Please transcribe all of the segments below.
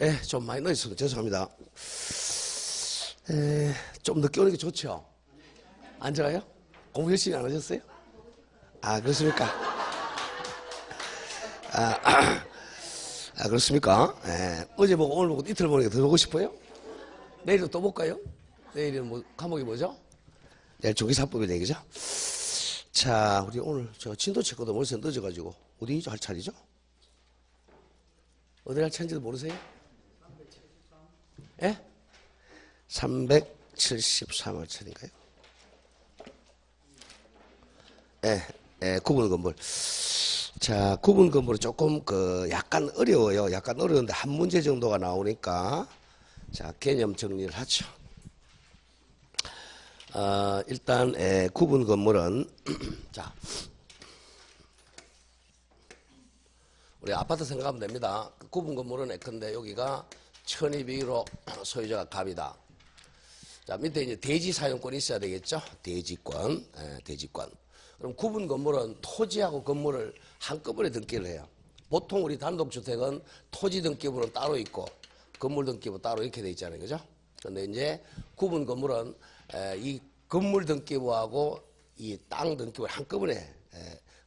예, 좀 많이 늦었습니다. 죄송합니다. 좀 늦게 오는 게 좋죠? 앉아가요? 공부 열심히 안 하셨어요? 아, 그렇습니까? 그렇습니까? 어제 보고 오늘 보고 이틀 보니까 더 보고 싶어요? 내일도 또 볼까요? 내일은 뭐, 과목이 뭐죠? 내일 조기사법이네, 그죠? 자, 우리 오늘 저 진도 체크도 머릿속에 늦어가지고, 어디 할 차리죠? 어디 할 차인지도 모르세요? 예? 373월 차인가요? 구분 건물. 자, 구분 건물은 조금 약간 어려워요. 약간 어려운데 한 문제 정도가 나오니까 자, 개념 정리를 하죠. 일단 구분 건물은 자, 우리 아파트 생각하면 됩니다. 구분 건물은 예컨대 여기가 1201호 소유자가 갑이다. 자, 밑에 이제 대지 사용권이 있어야 되겠죠? 대지권, 대지권. 그럼 구분 건물은 토지하고 건물을 한꺼번에 등기를 해요. 보통 우리 단독주택은 토지 등기부는 따로 있고 건물 등기부 따로 이렇게 돼 있잖아요. 그죠? 그런데 이제 구분 건물은 이 건물 등기부하고 이 땅 등기부를 한꺼번에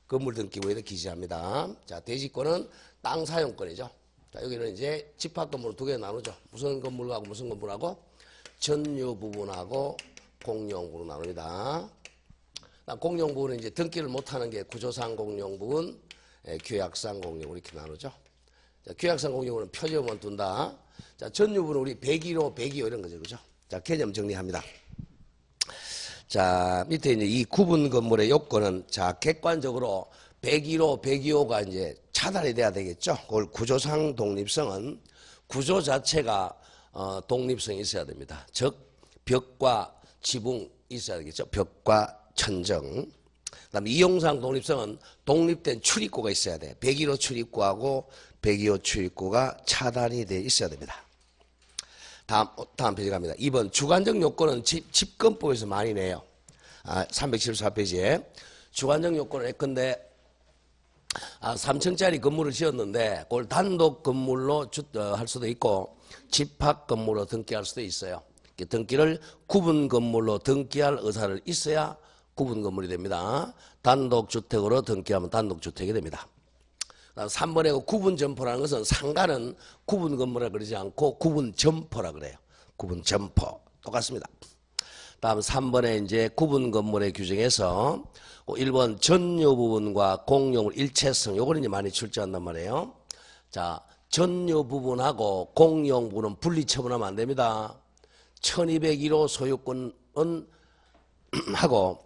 건물 등기부에다 기재합니다. 자, 대지권은 땅 사용권이죠. 자, 여기는 이제 집합 건물을 두 개 나누죠. 무슨 건물하고 무슨 건물하고 전유 부분하고 공용 부분 나눕니다. 공용 부분은 이제 등기를 못하는 게 구조상 공용 부분, 규약상 공용 이렇게 나누죠. 자, 규약상 공용은 표지만 둔다. 자, 전유 부분은 우리 101호, 102호 이런 거죠, 그죠? 자, 개념 정리합니다. 자, 밑에 이제 이 구분 건물의 요건은 자, 객관적으로 101호, 102호가 이제 차단이 돼야 되겠죠. 그걸 구조상 독립성은 구조 자체가 독립성이 있어야 됩니다. 즉, 벽과 지붕 있어야 되겠죠. 벽과 천정. 그다음에 이용상 독립성은 독립된 출입구가 있어야 돼. 101호 출입구하고 102호 출입구가 차단이 돼 있어야 됩니다. 다음 페이지 갑니다. 2번 주관적 요건은 집권법에서 많이 내요. 374페이지에 주관적 요건은 예컨대 3층짜리 건물을 지었는데 그걸 단독 건물로 할 수도 있고 집합 건물로 등기할 수도 있어요. 등기를 구분 건물로 등기할 의사를 있어야 구분 건물이 됩니다. 단독주택으로 등기하면 단독주택이 됩니다. 3번에 구분 점포라는 것은 상가는 구분 건물이라 그러지 않고 구분 점포라 그래요. 구분 점포. 똑같습니다. 다음 3번에 이제 구분 건물의 규정에서 1번 전유 부분과 공용물 일체성 요거는 이제 많이 출제한단 말이에요. 자, 전유 부분하고 공용 부분은 분리 처분하면 안 됩니다. 1201호 소유권은 하고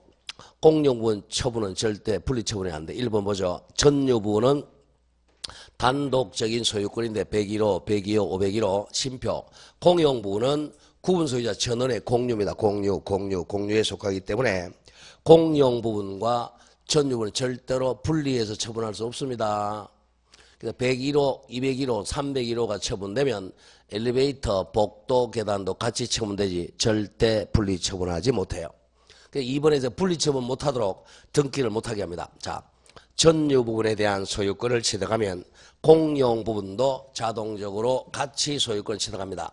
공용 부분 처분은 절대 분리 처분이 안 돼. 1번 보죠. 전유 부분은 단독적인 소유권인데 101호, 102호, 501호 심표. 공용 부분은 구분 소유자 전원의 공유입니다. 공유에 속하기 때문에 공용 부분과 전유 부분은 절대로 분리해서 처분할 수 없습니다. 그래서 101호, 201호, 301호가 처분되면 엘리베이터, 복도, 계단도 같이 처분되지 절대 분리 처분하지 못해요. 그래서 2번에서 분리 처분 못하도록 등기를 못하게 합니다. 자, 전유 부분에 대한 소유권을 취득하면 공용 부분도 자동적으로 같이 소유권을 취득합니다.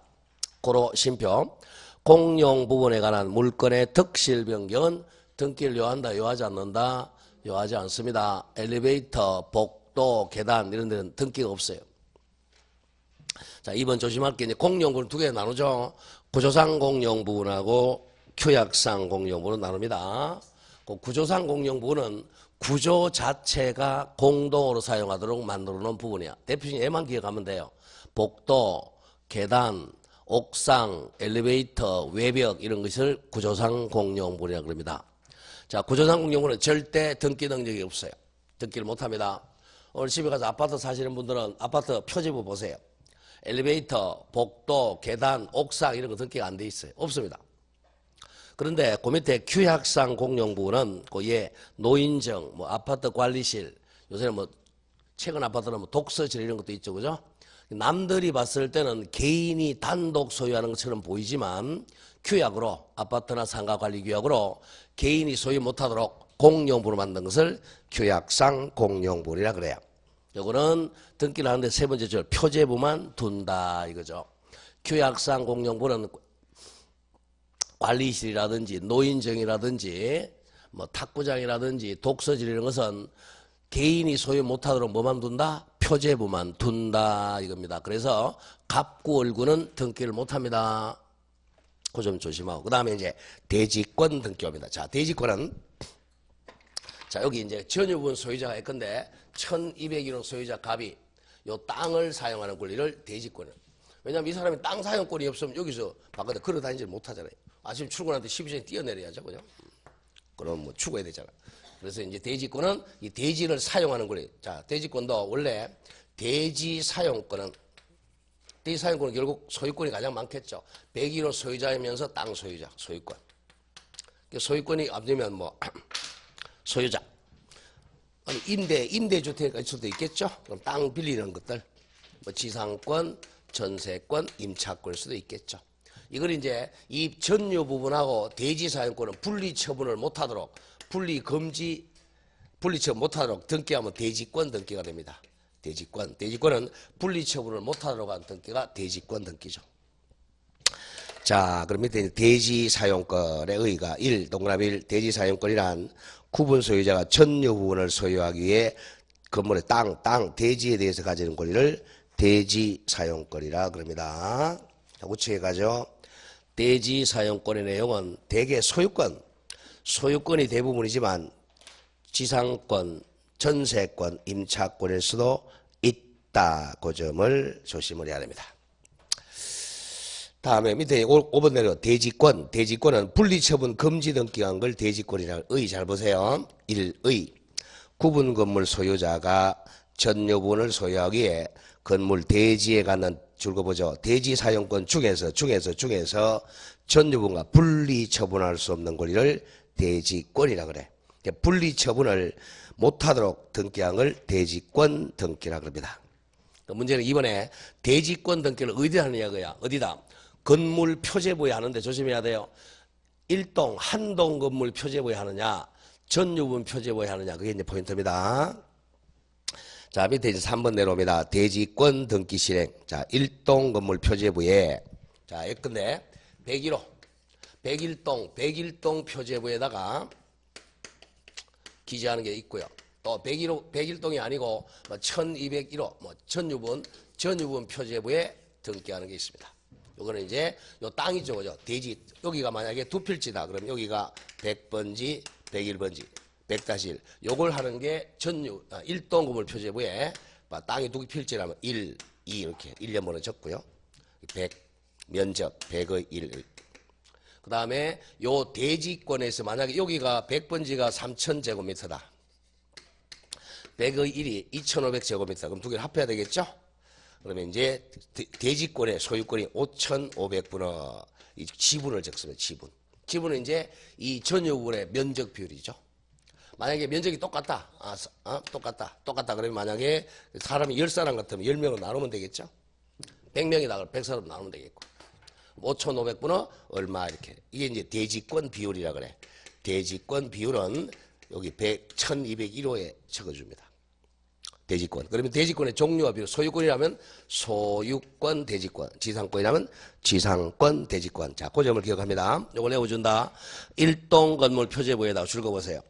고로 심표. 공용 부분에 관한 물건의 득실 변경은 등기를 요한다, 요하지 않는다, 요하지 않습니다. 엘리베이터, 복도, 계단 이런 데는 등기가 없어요. 자, 2번 조심할 게 이제 공용 부분 두 개 나누죠. 구조상 공용 부분하고 규약상 공용 부분으로 나눕니다. 그 구조상 공용 부분은 구조 자체가 공동으로 사용하도록 만들어 놓은 부분이야. 대표적인 예만 기억하면 돼요. 복도, 계단, 옥상, 엘리베이터, 외벽 이런 것을 구조상 공용 부분이라고 합니다. 자, 구조상 공용 부분은 절대 등기 능력이 없어요. 등기를 못합니다. 오늘 집에 가서 아파트 사시는 분들은 아파트 표지부 보세요. 엘리베이터, 복도, 계단, 옥상 이런 거 등기가 안 돼 있어요. 없습니다. 그런데 그 밑에 규약상 공용 부분은 그 노인정, 뭐 아파트 관리실, 요새는 뭐 최근 아파트는 뭐 독서실 이런 것도 있죠, 그죠? 남들이 봤을 때는 개인이 단독 소유하는 것처럼 보이지만 규약으로 아파트나 상가 관리 규약으로 개인이 소유 못하도록 공용부로 만든 것을 규약상 공용부이라 그래요. 요거는 등기를 하는데 세 번째 줄 표제부만 둔다 이거죠. 규약상 공용부는 관리실이라든지 노인정이라든지 뭐 탁구장이라든지 독서실 이런 것은 개인이 소유 못하도록 뭐만 둔다? 표제부만 둔다 이겁니다. 그래서 갑구월구는 등기를 못합니다. 그 점 조심하고 그 다음에 이제 대지권 등기입니다. 자, 대지권은 자 여기 이제 전유분 소유자가 있건데 1201호 소유자 갑이 요 땅을 사용하는 권리를 대지권을. 왜냐하면 이 사람이 땅 사용권이 없으면 여기서 바깥에 걸어 다니지 못하잖아요. 아침 출근할 때 12시에 뛰어내려야죠, 그죠? 그럼 뭐 죽어야 되잖아. 그래서 이제 대지권은 이 대지를 사용하는 권리. 자, 대지권도 원래 대지 사용권은 결국 소유권이 가장 많겠죠. 101호 소유자이면서 땅 소유자, 소유권. 소유권이 앞되면 뭐 소유자. 아니 임대주택일 수도 있겠죠. 그럼 땅 빌리는 것들, 뭐 지상권, 전세권, 임차권일 수도 있겠죠. 이걸 이제 이 전유 부분하고 대지 사용권은 분리 처분을 못하도록 분리 처분 못하도록 등기하면 대지권 등기가 됩니다. 대지권은 분리 처분을 못하도록 한 등기가 대지권 등기죠. 자, 그럼 밑에 대지 사용권의 의의가 1. 동그라미 1. 대지 사용권이란 구분 소유자가 전유 부분을 소유하기 위해 건물의 땅, 대지에 대해서 가지는 권리를 대지 사용권이라 그럽니다. 자, 우측에 가죠. 대지 사용권의 내용은 대개 소유권이 대부분이지만 지상권, 전세권, 임차권일 수도 있다. 그 점을 조심을 해야 됩니다. 다음에 밑에 5번 내려 대지권은 분리처분 금지 등기한 걸 대지권이라. 의 잘 보세요. 1의 구분 건물 소유자가 전유 부분을 소유하기에 건물 대지에 갖는 줄거보죠. 대지 사용권 중에서 전유 부분과 분리 처분할 수 없는 권리를 대지권이라 그래. 분리 처분을 못하도록 등기한 걸 대지권 등기라 그럽니다. 문제는 이번에 대지권 등기를 어디다 하느냐 그야. 어디다? 건물 표제부에 하는데 조심해야 돼요. 한 동 건물 표제부에 하느냐, 전유분 표제부에 하느냐, 그게 이제 포인트입니다. 자, 밑에 이제 3번 내려옵니다. 대지권 등기 실행. 자, 1동 건물 표제부에, 자, 예컨대 101동 표제부에다가 기재하는 게 있고요. 또 101동이 아니고 1201호 전유분 표제부에 등기하는 게 있습니다. 요거는 이제 요 땅이죠, 그죠? 대지 여기가 만약에 두 필지다. 그럼 여기가 100번지, 101번지, 100-1. 요걸 하는 게 1동 건물 표제부에 땅이 두 필지라면 1, 2 이렇게 1년번호 적고요. 100 면적 100의 1. 그 다음에 요 대지권에서 만약에 여기가 100번지가 3000제곱미터다. 100의 1이 2500제곱미터. 그럼 두 개를 합해야 되겠죠? 그러면 이제 대지권의 소유권이 5500분의 이 지분을 적습니다. 지분은 이제 이 전유분의 면적 비율이죠. 만약에 면적이 똑같다. 똑같다. 그러면 만약에 사람이 10사람 같으면 10명으로 나누면 되겠죠. 100명이다. 그러면 100사람 나누면 되겠고. 5500분의 얼마 이렇게. 이게 이제 대지권 비율이라 그래. 대지권 비율은 여기 1201호에 적어줍니다. 대지권. 그러면 대지권의 종류와 비율. 소유권이라면 소유권 대지권. 지상권이라면 지상권 대지권. 자, 그 점을 기억합니다. 이걸 내어준다. 1동 건물 표제부에다가 줄거보세요.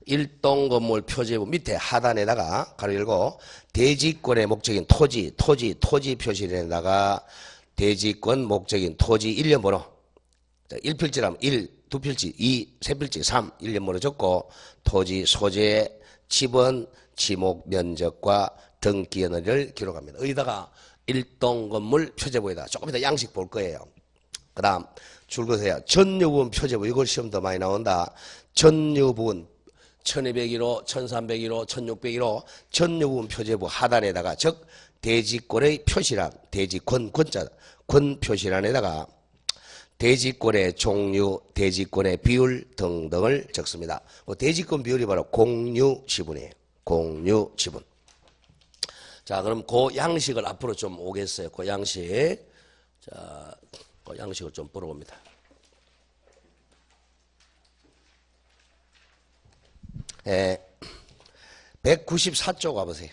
1동 건물 표제부 밑에 하단에다가 가로 열고 대지권의 목적인 토지 표시에다가 대지권 목적인 토지 1년번호. 1필지라면 1, 2필지, 2, 3필지, 3, 1년번호 적고 토지 소재, 지번, 지목 면적과 등기 연월을 기록합니다. 여기다가 1동 건물 표제부에다 조금 이따 양식 볼 거예요. 그 다음 줄거세요. 전유부분 표제부. 이걸 시험 더 많이 나온다. 전유부분 1201호, 1301호, 1601호 전유부분 표제부 하단에다가 즉 대지권의 표시란 대지권 권 표시란에다가 대지권의 종류, 대지권의 비율 등등을 적습니다. 대지권 비율이 바로 공유 지분이에요. 공유 지분. 자, 그럼 그 양식을 앞으로 좀 오겠어요. 그 양식. 자, 그 양식을 좀 풀어봅니다. 예, 194쪽 가보세요.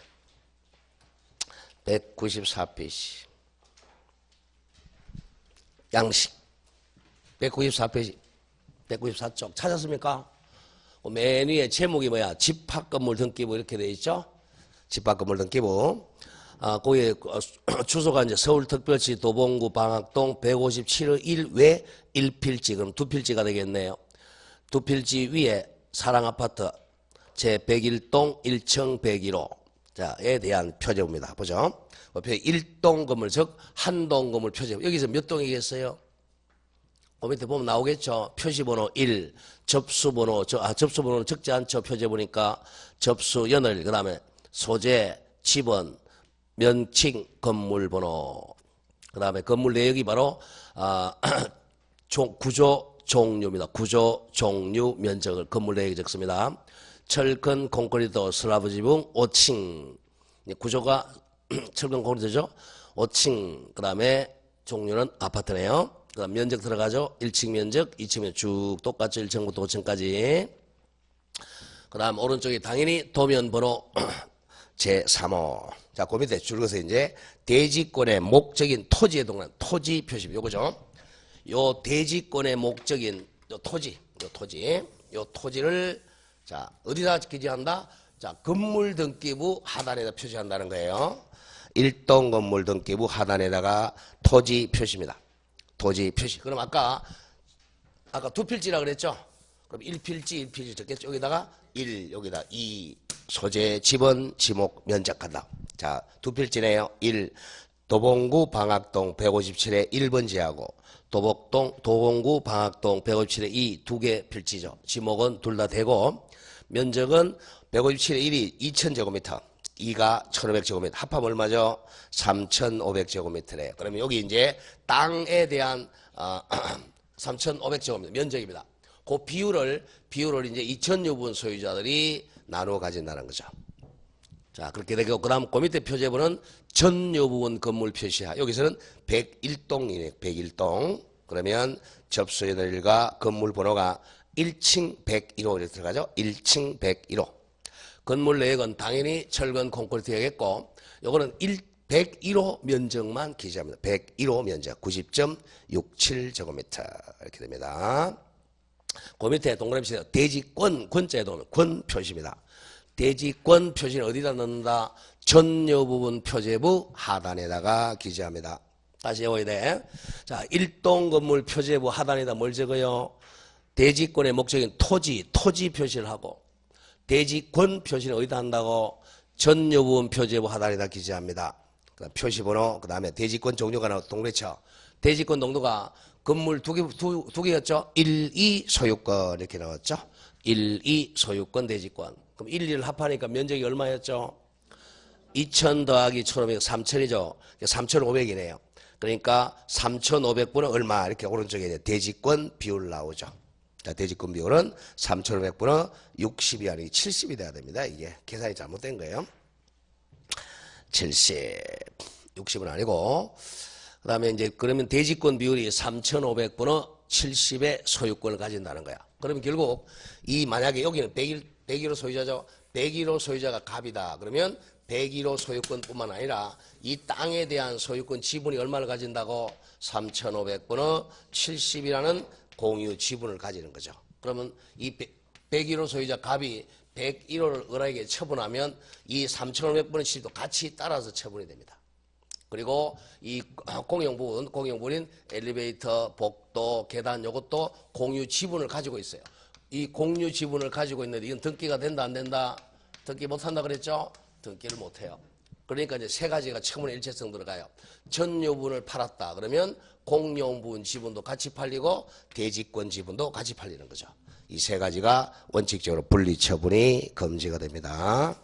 194페이지. 양식. 194페이지. 194쪽. 찾았습니까? 맨 위에 제목이 뭐야? 집합건물 등기부 이렇게 되어 있죠? 집합건물 등기부. 거기에 주소가 이제 서울특별시 도봉구 방학동 157의 1외 1필지. 그럼 2필지가 되겠네요. 2필지 위에 사랑아파트 제101동 1층 101호. 자에 대한 표제부입니다. 보죠. 1동 건물, 즉 한동 건물 표제부. 여기서 몇 동이겠어요? 그 밑에 보면 나오겠죠. 표시번호 1, 접수번호는 적지 않죠. 표제보니까 접수 연을, 그 다음에 소재, 지번, 면칭, 건물번호. 그 다음에 건물 내역이 바로 구조 종류입니다. 구조 종류 면적을 건물 내역에 적습니다. 철근, 콘크리트, 슬라브 지붕, 5층. 구조가 철근 콘크리트죠. 5층. 그 다음에 종류는 아파트네요. 그 다음 면적 들어가죠. 1층 면적, 2층 면적 쭉 똑같죠. 1층부터 5층까지. 그 다음 오른쪽에 당연히 도면번호 제3호. 자, 그 밑에 줄거서 이제 대지권의 목적인 토지에 동한 토지 표시. 요거죠. 요 대지권의 목적인 요 토지를 자, 어디다 기재한다? 자, 건물 등기부 하단에다 표시한다는 거예요. 1동 건물 등기부 하단에다가 토지 표시입니다. 토지 표시. 그럼 아까 2필지라 그랬죠? 그럼 1필지 적겠죠? 여기다가 1, 여기다 2, 소재, 지번, 지목, 면적한다. 자, 2필지네요. 1, 도봉구 방학동 157의 1번 지하고 도봉구 방학동 157의 2, 2개 필지죠. 지목은 둘 다 되고 면적은 157의 1이 2000제곱미터, 2가 1500제곱미터, 합하면 얼마죠? 3500제곱미터래요. 그러면 여기 이제 땅에 대한 3500제곱미터 면적입니다. 그 비율을 이제 2000유분 소유자들이 나누어 가진다는 거죠. 자, 그렇게 되고 그다음 그 밑에 표제부는 전유부분 건물 표시하. 여기서는 101동이네. 101동. 그러면 접수연일과 건물 번호가 1층 101호 이렇게 들어가죠. 1층 101호. 건물 내역은 당연히 철근 콘크리트여겠고 요거는 101호 면적만 기재합니다. 101호 면적 90.67제곱미터 이렇게 됩니다. 그 밑에 동그라미 치세요. 대지권, 권자에 도는 권 표시입니다. 대지권 표시는 어디다 넣는다? 전여부분 표제부 하단에다가 기재합니다. 다시 외워야 돼. 자, 1동 건물 표제부 하단에다 뭘 적어요? 대지권의 목적인 토지 표시를 하고 대지권 표시는 어디다 한다고? 전여부분 표제부 하단에다 기재합니다. 그다음 표시번호, 그 다음에 대지권 종류가 나오고 동래쳐. 대지권 농도가 건물 두 개였죠? 1, 2 소유권 이렇게 나왔죠? 1, 2 소유권 대지권. 그럼 1, 2를 합하니까 면적이 얼마였죠? 2000 더하기 1500, 3000이죠? 3500이네요. 그러니까 3500분은 얼마? 이렇게 오른쪽에 대지권 비율 나오죠. 자, 대지권 비율은 3500분은 60이 아니고 70이 돼야 됩니다. 이게 계산이 잘못된 거예요. 70, 60은 아니고. 그 다음에 이제 그러면 대지권 비율이 3500분의 70의 소유권을 가진다는 거야. 그러면 결국 이 만약에 여기는 101호 소유자죠. 101호 소유자가 갑이다. 그러면 101호 소유권뿐만 아니라 이 땅에 대한 소유권 지분이 얼마를 가진다고? 3500분의 70이라는 공유 지분을 가지는 거죠. 그러면 이 101호 소유자 갑이 101호를 을에게 처분하면 이 3500분의 70도 같이 따라서 처분이 됩니다. 그리고 이 공용부인 엘리베이터, 복도, 계단 요것도 공유 지분을 가지고 있어요. 이 공유 지분을 가지고 있는데 이건 등기가 된다 안 된다? 등기 못한다 그랬죠? 등기를 못해요. 그러니까 이제 세 가지가 처분의 일체성 들어가요. 전유분을 팔았다 그러면 공용부분 지분도 같이 팔리고 대지권 지분도 같이 팔리는 거죠. 이 세 가지가 원칙적으로 분리 처분이 금지가 됩니다.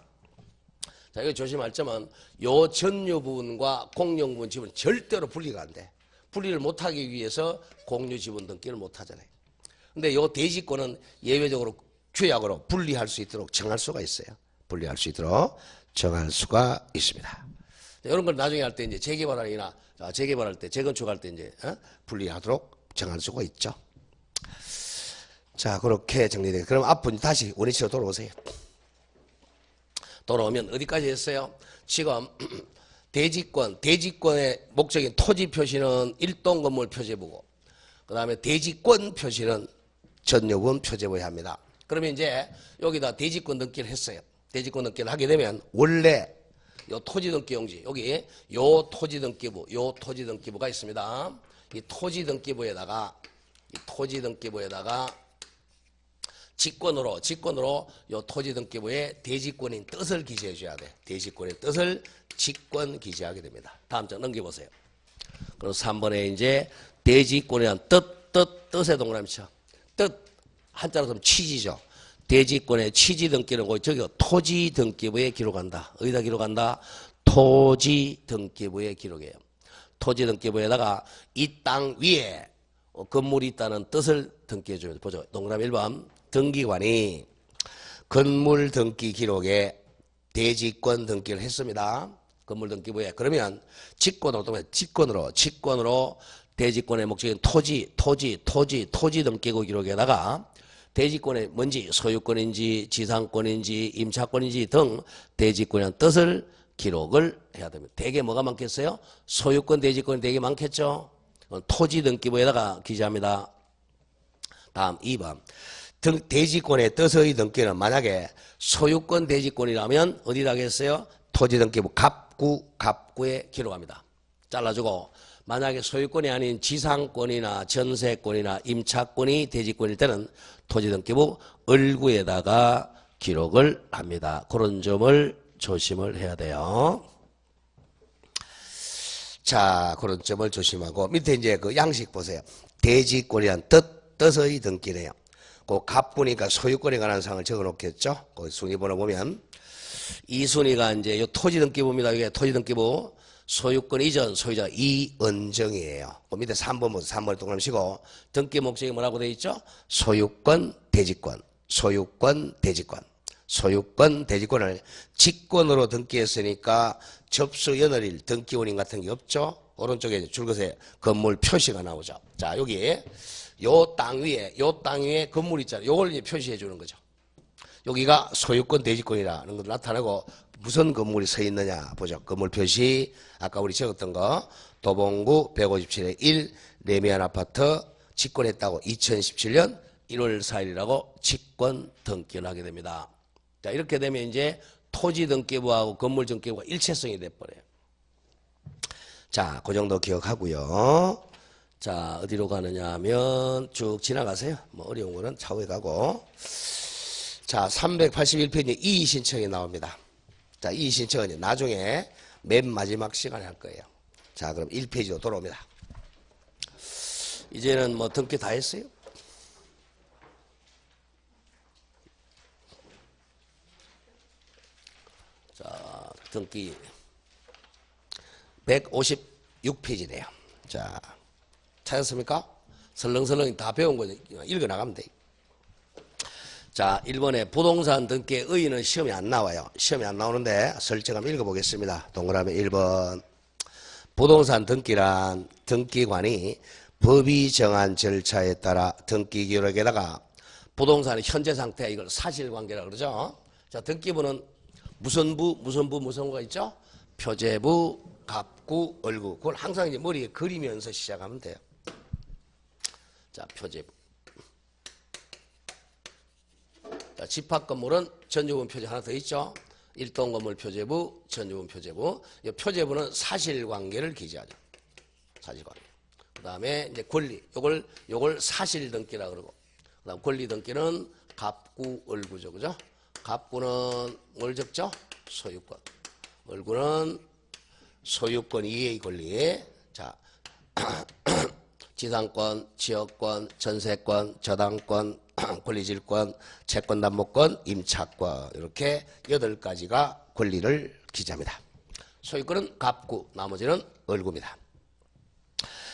자, 이거 조심할 점은 요 전유 부분과 공용 부분 지분은 절대로 분리가 안 돼. 분리를 못하기 위해서 공유 지분 등기를 못하잖아요. 근데 요 대지권은 예외적으로 규약으로 분리할 수 있도록 정할 수가 있어요. 분리할 수 있도록 정할 수가 있습니다. 자, 이런 걸 나중에 할 때 이제 재개발이나 재개발할 때 재건축할 때 이제 분리하도록 정할 수가 있죠. 자, 그렇게 정리돼요. 그럼 앞으로 다시 원위치로 돌아오세요. 돌아오면 어디까지 했어요? 지금 대지권의 목적인 토지 표시는 일동 건물 표제부고, 그 다음에 대지권 표시는 전유분 표제부에 합니다. 그러면 이제 여기다 대지권 등기를 했어요. 대지권 등기를 하게 되면 원래 요 토지 등기 용지, 여기 요 토지 등기부가 있습니다. 이 토지 등기부에다가 직권으로 요 토지 등기부에 대지권인 뜻을 기재해 줘야 돼. 대지권의 뜻을 직권 기재하게 됩니다. 다음 장 넘겨보세요. 그럼 3번에 이제 대지권이란 뜻에 동그라미 쳐. 뜻 한자로 쓰면 취지죠. 대지권의 취지 등기는 저기 토지 등기부에 기록한다. 어디다 기록한다? 토지 등기부에 기록해요. 토지 등기부에다가 이 땅 위에 건물이 있다는 뜻을 등기해 줘야 돼. 보죠. 동그라미 1번. 등기관이 건물 등기 기록에 대지권 등기를 했습니다. 건물 등기부에. 그러면 직권으로 대지권의 목적인 토지 등기부 기록에다가 대지권의 뭔지 소유권인지 지상권인지 임차권인지 등 대지권이라는 뜻을 기록을 해야 됩니다. 대개 뭐가 많겠어요? 소유권 대지권이 되게 많겠죠. 토지 등기부에다가 기재합니다. 다음 2번. 대지권의 뜻의 등기는 만약에 소유권 대지권이라면 어디다 하겠어요? 토지 등기부 갑구에 기록합니다. 잘라주고, 만약에 소유권이 아닌 지상권이나 전세권이나 임차권이 대지권일 때는 토지 등기부 을구에다가 기록을 합니다. 그런 점을 조심을 해야 돼요. 자, 그런 점을 조심하고, 밑에 이제 그 양식 보세요. 대지권이란 뜻의 등기네요. 그 갑구니까 소유권에 관한 사항을 적어 놓겠죠. 그 순위번호 보면 이 순위가 이제 요 토지 등기부입니다. 이게 토지 등기부 소유권 이전 소유자 이은정이에요. 그 밑에 3번 보세요. 3번에 동그라미 치고 등기 목적이 뭐라고 되어 있죠? 소유권 대지권. 소유권 대지권을 직권으로 등기했으니까 접수 연월일 등기원인 같은 게 없죠. 오른쪽에 줄것에 건물 표시가 나오죠. 자, 여기 요 땅 위에 건물 있잖아요. 요걸 이제 표시해 주는 거죠. 여기가 소유권 대지권이라는 것도 나타나고 무슨 건물이 서 있느냐 보죠. 건물 표시 아까 우리 적었던 거 도봉구 157의 1 레미안 아파트 직권했다고 2017년 1월 4일이라고 직권 등기를 하게 됩니다. 자, 이렇게 되면 이제 토지 등기부하고 건물 등기부가 일체성이 돼버려요. 자, 그 정도 기억하고요. 자, 어디로 가느냐 하면 쭉 지나가세요. 뭐 어려운 거는 차후에 가고. 자, 381페이지에 이의 신청이 나옵니다. 자, 이의 신청은 나중에 맨 마지막 시간에 할 거예요. 자, 그럼 1페이지로 돌아옵니다. 이제는 뭐 등기 다 했어요? 자, 등기 156페이지네요. 자, 찾았습니까? 설렁설렁 다 배운 거죠. 읽어 나가면 돼. 자, 1번에 부동산 등기의 의의는 시험이 안 나와요. 시험이 안 나오는데 설정 한번 읽어보겠습니다. 동그라미 1번. 부동산 등기란 등기관이 법이 정한 절차에 따라 등기 기록에다가 부동산의 현재 상태, 이걸 사실관계라고 그러죠. 자, 등기부는 무슨 부가 있죠? 표제부, 갑구, 을구. 그걸 항상 이제 머리에 그리면서 시작하면 돼요. 자, 표제부. 자, 집합건물은 전유분 표제 하나 더 있죠. 일동건물 표제부, 전유분 표제부. 이 표제부는 사실관계를 기재하죠. 사실관계. 그 다음에 이제 권리. 요걸 사실등기라 그러고. 그 다음 권리등기는 갑구, 을구죠. 그죠? 갑구는 뭘 적죠? 소유권. 을구는 소유권 이외의 권리. 자, 지상권, 지역권, 전세권, 저당권, 권리질권, 채권담보권, 임차권 이렇게 8가지가 권리를 기재합니다. 소유권은 갑구, 나머지는 을구입니다.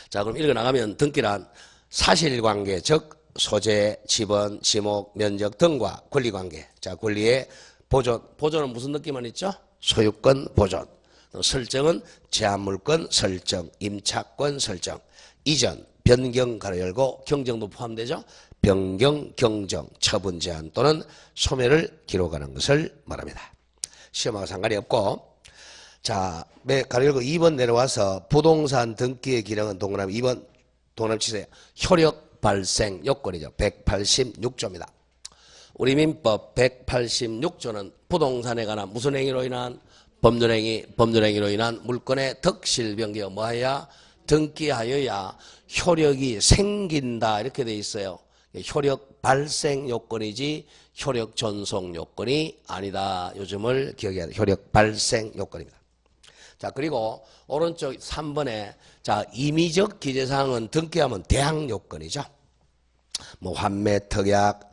자, 그럼 읽어나가면 등기란 사실관계, 즉 소재, 지번, 지목, 면적 등과 권리관계. 자, 권리의 보존은 무슨 느낌만 있죠? 소유권 보존. 설정은 제한물권 설정, 임차권 설정, 이전, 변경 가로 열고 경정도 포함되죠. 변경, 경정, 처분 제한 또는 소멸을 기록하는 것을 말합니다. 시험하고 상관이 없고. 자, 가려고 2번 내려와서 부동산 등기의 기량은 동그라미 2번 동그라미 치세요. 효력 발생 요건이죠. 186조입니다. 우리 민법 186조는 부동산에 관한 무슨 행위로 인한 법률행위로 인한 물권의 덕실변경 뭐하야 등기하여야 효력이 생긴다 이렇게 돼 있어요. 효력 발생 요건이지 효력 전송 요건이 아니다. 요즘을 기억해야 돼. 효력 발생 요건입니다. 자, 그리고 오른쪽 3번에 자, 임의적 기재사항은 등기하면 대항 요건이죠. 뭐 환매, 특약,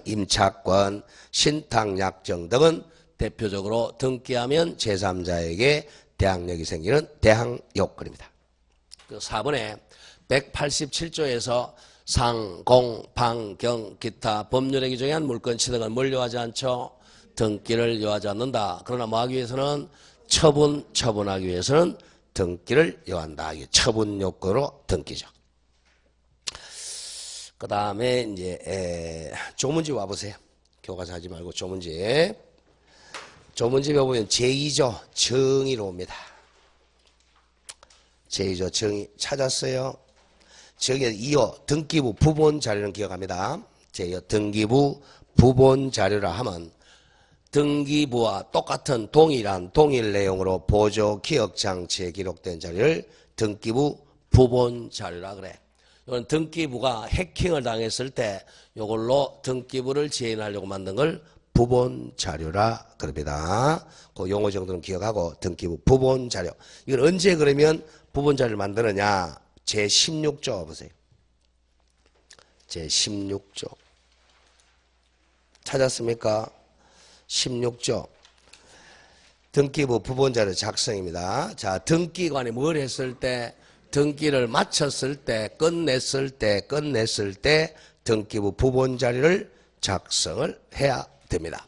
임차권, 신탁약정 등은 대표적으로 등기하면 제3자에게 대항력이 생기는 대항 요건입니다. 그 4번에 187조에서 상, 공, 방, 경, 기타 법률에 규정한 물권 취득은 뭘 요하지 않죠? 등기를 요하지 않는다. 그러나 뭐 하기 위해서는 처분하기 위해서는 등기를 요한다. 이게 처분 요건으로 등기죠. 그 다음에 이제 조문지 와보세요. 교과서 하지 말고 조문지. 조문지 배우면 제2조 정의로 옵니다. 제2조 정의 찾았어요. 정의 2호 등기부 부본 자료는 기억합니다. 제2호 등기부 부본 자료라 하면 등기부와 똑같은 동일 내용으로 보조 기억 장치에 기록된 자료를 등기부 부본 자료라 그래. 이건 등기부가 해킹을 당했을 때 이걸로 등기부를 지인하려고 만든 걸 부본 자료라 그럽니다. 그 용어 정도는 기억하고 등기부 부본 자료. 이건 언제 그러면 부본 자료를 만드느냐? 제16조 보세요. 제16조. 찾았습니까? 16조. 등기부 부본 자료 작성입니다. 자, 등기관이 뭘 했을 때 등기를 마쳤을 때 끝냈을 때 등기부 부본 자료를 작성을 해야 됩니다.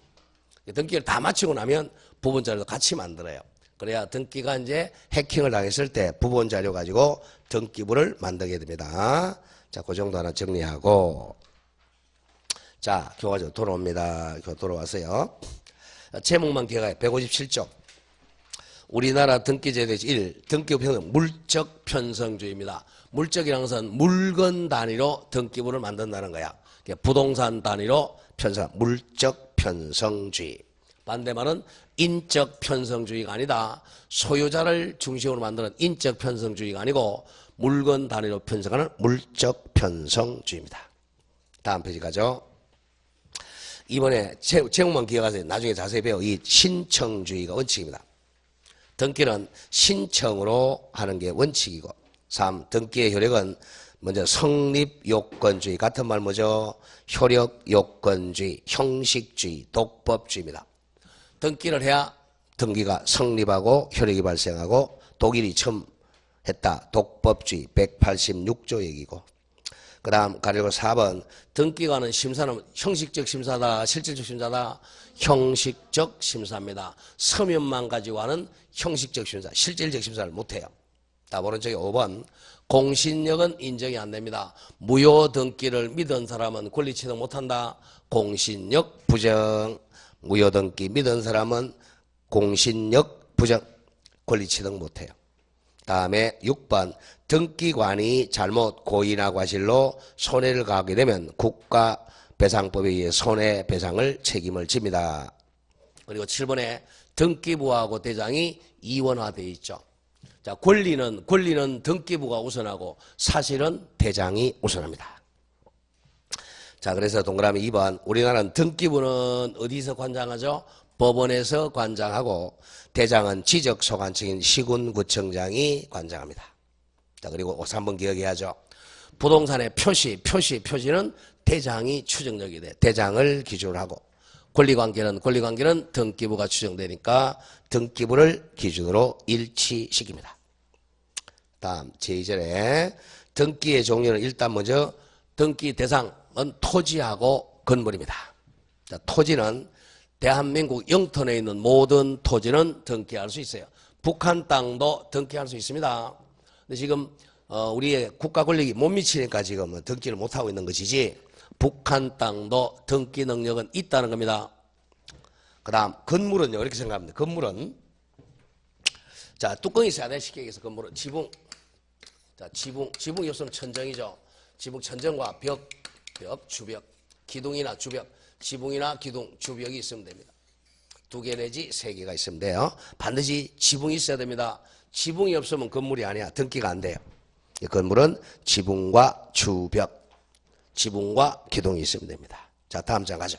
등기를 다 마치고 나면 부본 자료도 같이 만들어요. 그래야 등기가 이제 해킹을 당했을 때 부본 자료 가지고 등기부를 만들게 됩니다. 자, 그 정도 하나 정리하고. 자, 교과서 돌아옵니다. 돌아왔어요. 제목만 기억해요. 157조. 우리나라 등기제도의 1. 등기부 편성, 물적 편성주의입니다. 물적이라는 것은 물건 단위로 등기부를 만든다는 거야. 부동산 단위로 편성, 물적 편성주의. 반대말은 인적 편성주의가 아니다. 소유자를 중심으로 만드는 인적 편성주의가 아니고 물건 단위로 편성하는 물적 편성주의입니다. 다음 페이지 가죠. 이번에 제목만 기억하세요. 나중에 자세히 배워. 이 신청주의가 원칙입니다. 등기는 신청으로 하는 게 원칙이고 3. 등기의 효력은 먼저 성립요건주의 같은 말 뭐죠? 효력요건주의, 형식주의, 독법주의입니다. 등기를 해야 등기가 성립하고 효력이 발생하고 독일이 처음 했다. 독법주의 186조 얘기고 그 다음 가려고 4번 등기관은 심사는 형식적 심사다 실질적 심사다 형식적 심사입니다. 서면만 가지고 하는 형식적 심사 실질적 심사를 못해요. 다음 오른쪽에 5번 공신력은 인정이 안됩니다. 무효 등기를 믿은 사람은 권리 취득 못한다. 공신력 부정 무효 등기 믿은 사람은 공신력 부정 권리 취득 못해요. 다음에 6번 등기관이 잘못 고의나 과실로 손해를 가하게 되면 국가배상법에 의해 손해배상을 책임을 집니다. 그리고 7번에 등기부하고 대장이 이원화되어 있죠. 자, 권리는 등기부가 우선하고 사실은 대장이 우선합니다. 자, 그래서 동그라미 2번 우리나라는 등기부는 어디서 관장하죠? 법원에서 관장하고 대장은 지적소관청인 시군구청장이 관장합니다. 자, 그리고 3번 기억해야죠. 부동산의 표시는 대장이 추정력이 돼. 대장을 기준으로 하고 권리관계는 등기부가 추정되니까 등기부를 기준으로 일치시킵니다. 다음 제2절에 등기의 종류는 일단 먼저 등기 대상은 토지하고 건물입니다. 자, 토지는 대한민국 영토 내에 있는 모든 토지는 등기할 수 있어요. 북한 땅도 등기할 수 있습니다. 근데 지금 우리의 국가 권력이 못 미치니까 지금 등기를 못하고 있는 것이지 북한 땅도 등기 능력은 있다는 겁니다. 그 다음 건물은요 이렇게 생각합니다. 건물은 자, 뚜껑이 있어야 돼. 쉽게 얘기해서 건물은 지붕. 자, 지붕이 없으면 천정이죠. 지붕 천정과 벽, 주벽, 기둥이나 주벽, 지붕이나 기둥, 주벽이 있으면 됩니다. 2개 내지 3개가 있으면 돼요. 반드시 지붕이 있어야 됩니다. 지붕이 없으면 건물이 아니야. 등기가 안 돼요. 이 건물은 지붕과 주벽, 지붕과 기둥이 있으면 됩니다. 자, 다음 장 가죠.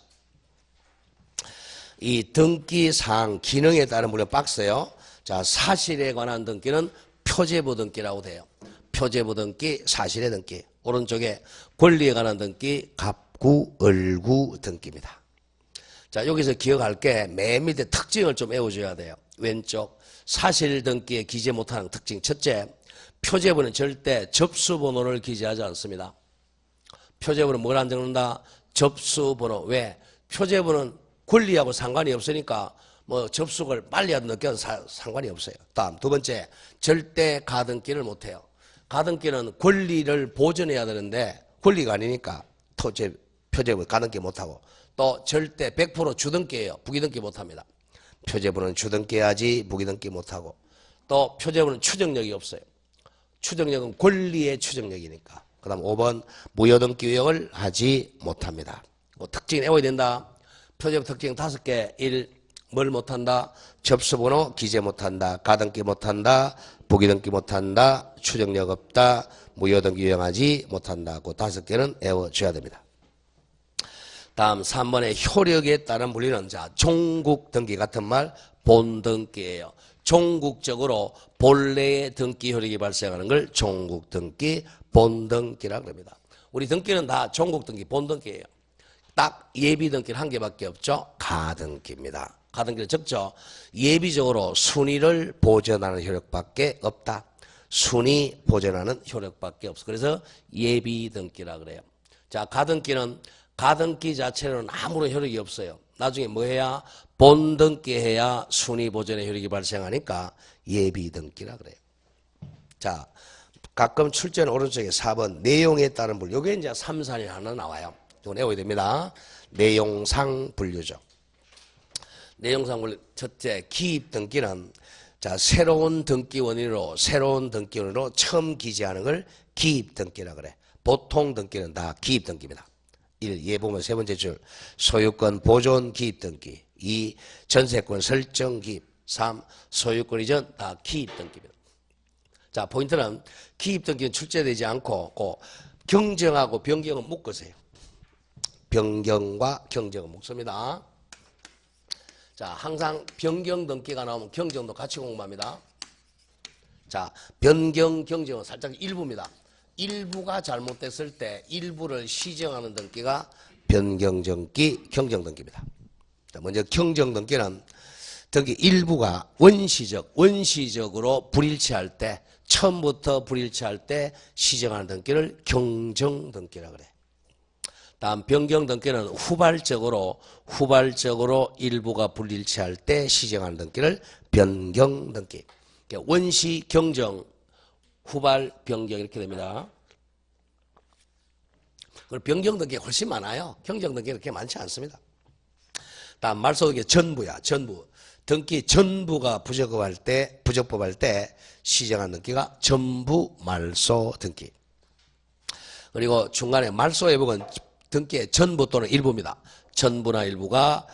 이 등기사항 기능에 따른 물론 박스예요. 자, 사실에 관한 등기는 표제부 등기라고 돼요. 표제부 등기, 사실의 등기. 오른쪽에 권리에 관한 등기, 갑구, 을구 등기입니다. 자, 여기서 기억할 게 맨 밑에 특징을 좀 외워줘야 돼요. 왼쪽 사실 등기에 기재 못하는 특징. 첫째, 표제부는 절대 접수번호를 기재하지 않습니다. 표제부는 뭘 안 적는다? 접수번호. 왜? 표제부는 권리하고 상관이 없으니까 뭐 접속을 빨리 하든 늦게 하든 상관이 없어요. 다음 두 번째, 절대 가등기를 못해요. 가등기는 권리를 보존해야 되는데 권리가 아니니까 표제부 가등기 못하고, 또 절대 100% 주등기예요. 부기등기 못합니다. 표제부는 주등기해야지 부기등기 못하고, 또 표제부는 추정력이 없어요. 추정력은 권리의 추정력이니까. 그 다음 5번 무효등기 유형을 하지 못합니다. 뭐 특징 외워야 된다. 표제부 특징 5개. 1. 뭘 못한다? 접수번호 기재 못한다. 가등기 못한다. 부기등기 못한다. 추정력 없다. 무효등기 유형하지 못한다. 그 5개는 외워줘야 됩니다. 다음 3번의 효력에 따른 분리는, 자, 종국등기 같은 말 본등기예요. 종국적으로 본래의 등기 효력이 발생하는 걸 종국등기, 본등기라고 합니다. 우리 등기는 다 종국등기, 본등기예요. 딱 예비등기는 한 개밖에 없죠. 가등기입니다. 가등기는 적죠. 예비적으로 순위를 보존하는 효력밖에 없다. 순위 보존하는 효력밖에 없어. 그래서 예비등기라 그래요. 자, 가등기는 가등기 자체로는 아무런 효력이 없어요. 나중에 뭐 해야? 본등기 해야 순위 보존의 효력이 발생하니까 예비등기라 그래요. 자, 가끔 출제는 오른쪽에 4번 내용에 따른 분류. 요게 이제 3, 4이 하나 나와요. 이거 외워야 됩니다. 내용상 분류죠. 내용상 분류. 첫째, 기입등기는, 자, 새로운 등기원인으로 처음 기재하는 걸 기입등기라 그래. 보통 등기는 다 기입등기입니다. 1. 예 보면 세 번째 줄 소유권 보존 기입등기. 2. 전세권 설정 기입. 3. 소유권 이전 다 기입등기입니다. 자, 포인트는 기입등기는 출제되지 않고 경정하고 변경은 묶으세요. 변경과 경정은 묶습니다. 자, 항상 변경 등기가 나오면 경정도 같이 공부합니다. 자, 변경 경정은 살짝 일부입니다. 일부가 잘못됐을 때 일부를 시정하는 등기가 변경등기, 경정등기입니다. 자, 먼저 경정등기는 등기 일부가 원시적으로 불일치할 때, 처음부터 불일치할 때 시정하는 등기를 경정등기라고 그래. 다음 변경등기는 후발적으로 일부가 불일치할 때 시정하는 등기를 변경등기. 원시 경정, 후발 변경 이렇게 됩니다. 그리고 변경등기가 훨씬 많아요. 경정등기가 그렇게 많지 않습니다. 다음 말소등기 전부야. 전부. 등기 전부가 부적법할 때 시정한 등기가 전부 말소 등기. 그리고 중간에 말소 회복은 등기의 전부 또는 일부입니다. 전부나 일부가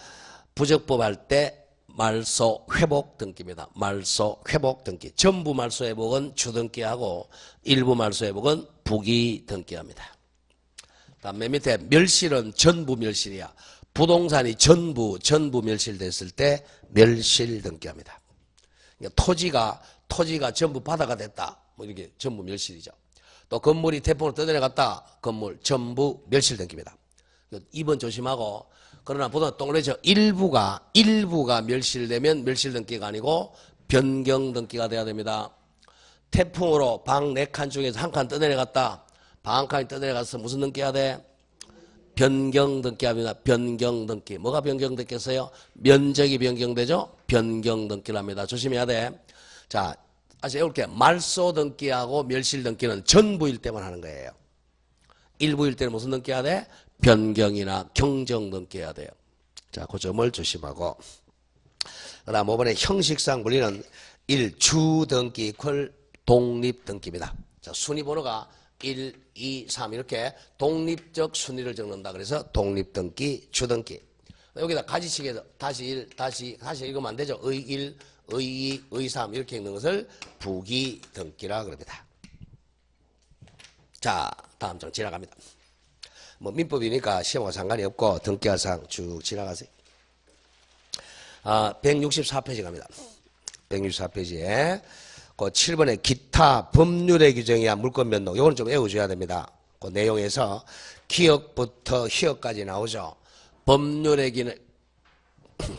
부적법할 때 말소 회복 등기입니다. 말소 회복 등기. 전부 말소 회복은 주등기하고 일부 말소 회복은 부기 등기합니다. 다음 맨 밑에 멸실은 전부 멸실이야. 부동산이 전부 멸실됐을 때 멸실 등기합니다. 그러니까 토지가 전부 바다가 됐다. 뭐 이렇게 전부 멸실이죠. 또 건물이 태풍으로 떠내려갔다. 건물 전부 멸실 등기입니다. 2번 조심하고. 그러나 보다 동그래져 일부가 멸실되면 멸실 등기가 아니고 변경 등기가 돼야 됩니다. 태풍으로 방 4칸 중에서 한 칸 떠내려갔다. 방 한 칸이 떠내려가서 무슨 등기해야 돼? 변경 등기합니다. 변경 등기. 뭐가 변경 등기했어요? 면적이 변경되죠? 변경 등기를 합니다. 조심해야 돼. 자, 다시 해볼게. 말소 등기하고 멸실 등기는 전부일 때만 하는 거예요. 일부일 때는 무슨 등기해야 돼? 변경이나 경정 등기해야 돼요. 자, 그 점을 조심하고. 그 다음 5번에 형식상 분리는 1. 주등기 이퀄 독립등기입니다. 자, 순위번호가 1, 2, 3 이렇게 독립적 순위를 적는다. 그래서 독립등기, 주등기. 여기다 가지식에서 다시 1, 다시 읽으면 안 되죠. 의 1, 의 2, 의 3 이렇게 읽는 것을 부기등기라 그럽니다. 자, 다음 장 지나갑니다. 뭐 민법이니까 시험과 상관이 없고 등기화상 쭉 지나가세요. 164페이지 갑니다. 164페이지에 그 7번에 기타 법률의 규정에 의한 물권 변동. 이거는 좀 외워줘야 됩니다. 그 내용에서 기억부터 희역까지 나오죠. 법률의 규정에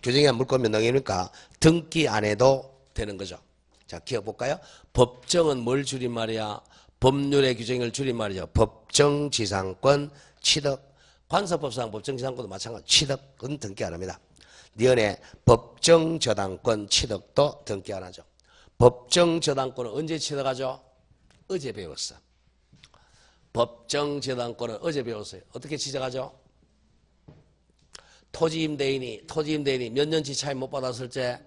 의한 물권 변동이니까 등기 안 해도 되는 거죠. 자, 기억 볼까요? 법정은 뭘 줄임말이야? 법률의 규정을 줄임말이죠. 법정지상권 취득. 관서법상 법정지상권도 마찬가지. 취득은 등기 안 합니다. 니은의 법정저당권 취득도 등기 안 하죠. 법정저당권은 언제 취득하죠? 어제 배웠어. 법정저당권은 어제 배웠어요. 어떻게 취득하죠? 토지임대인이 몇 년치 차임 못 받았을 때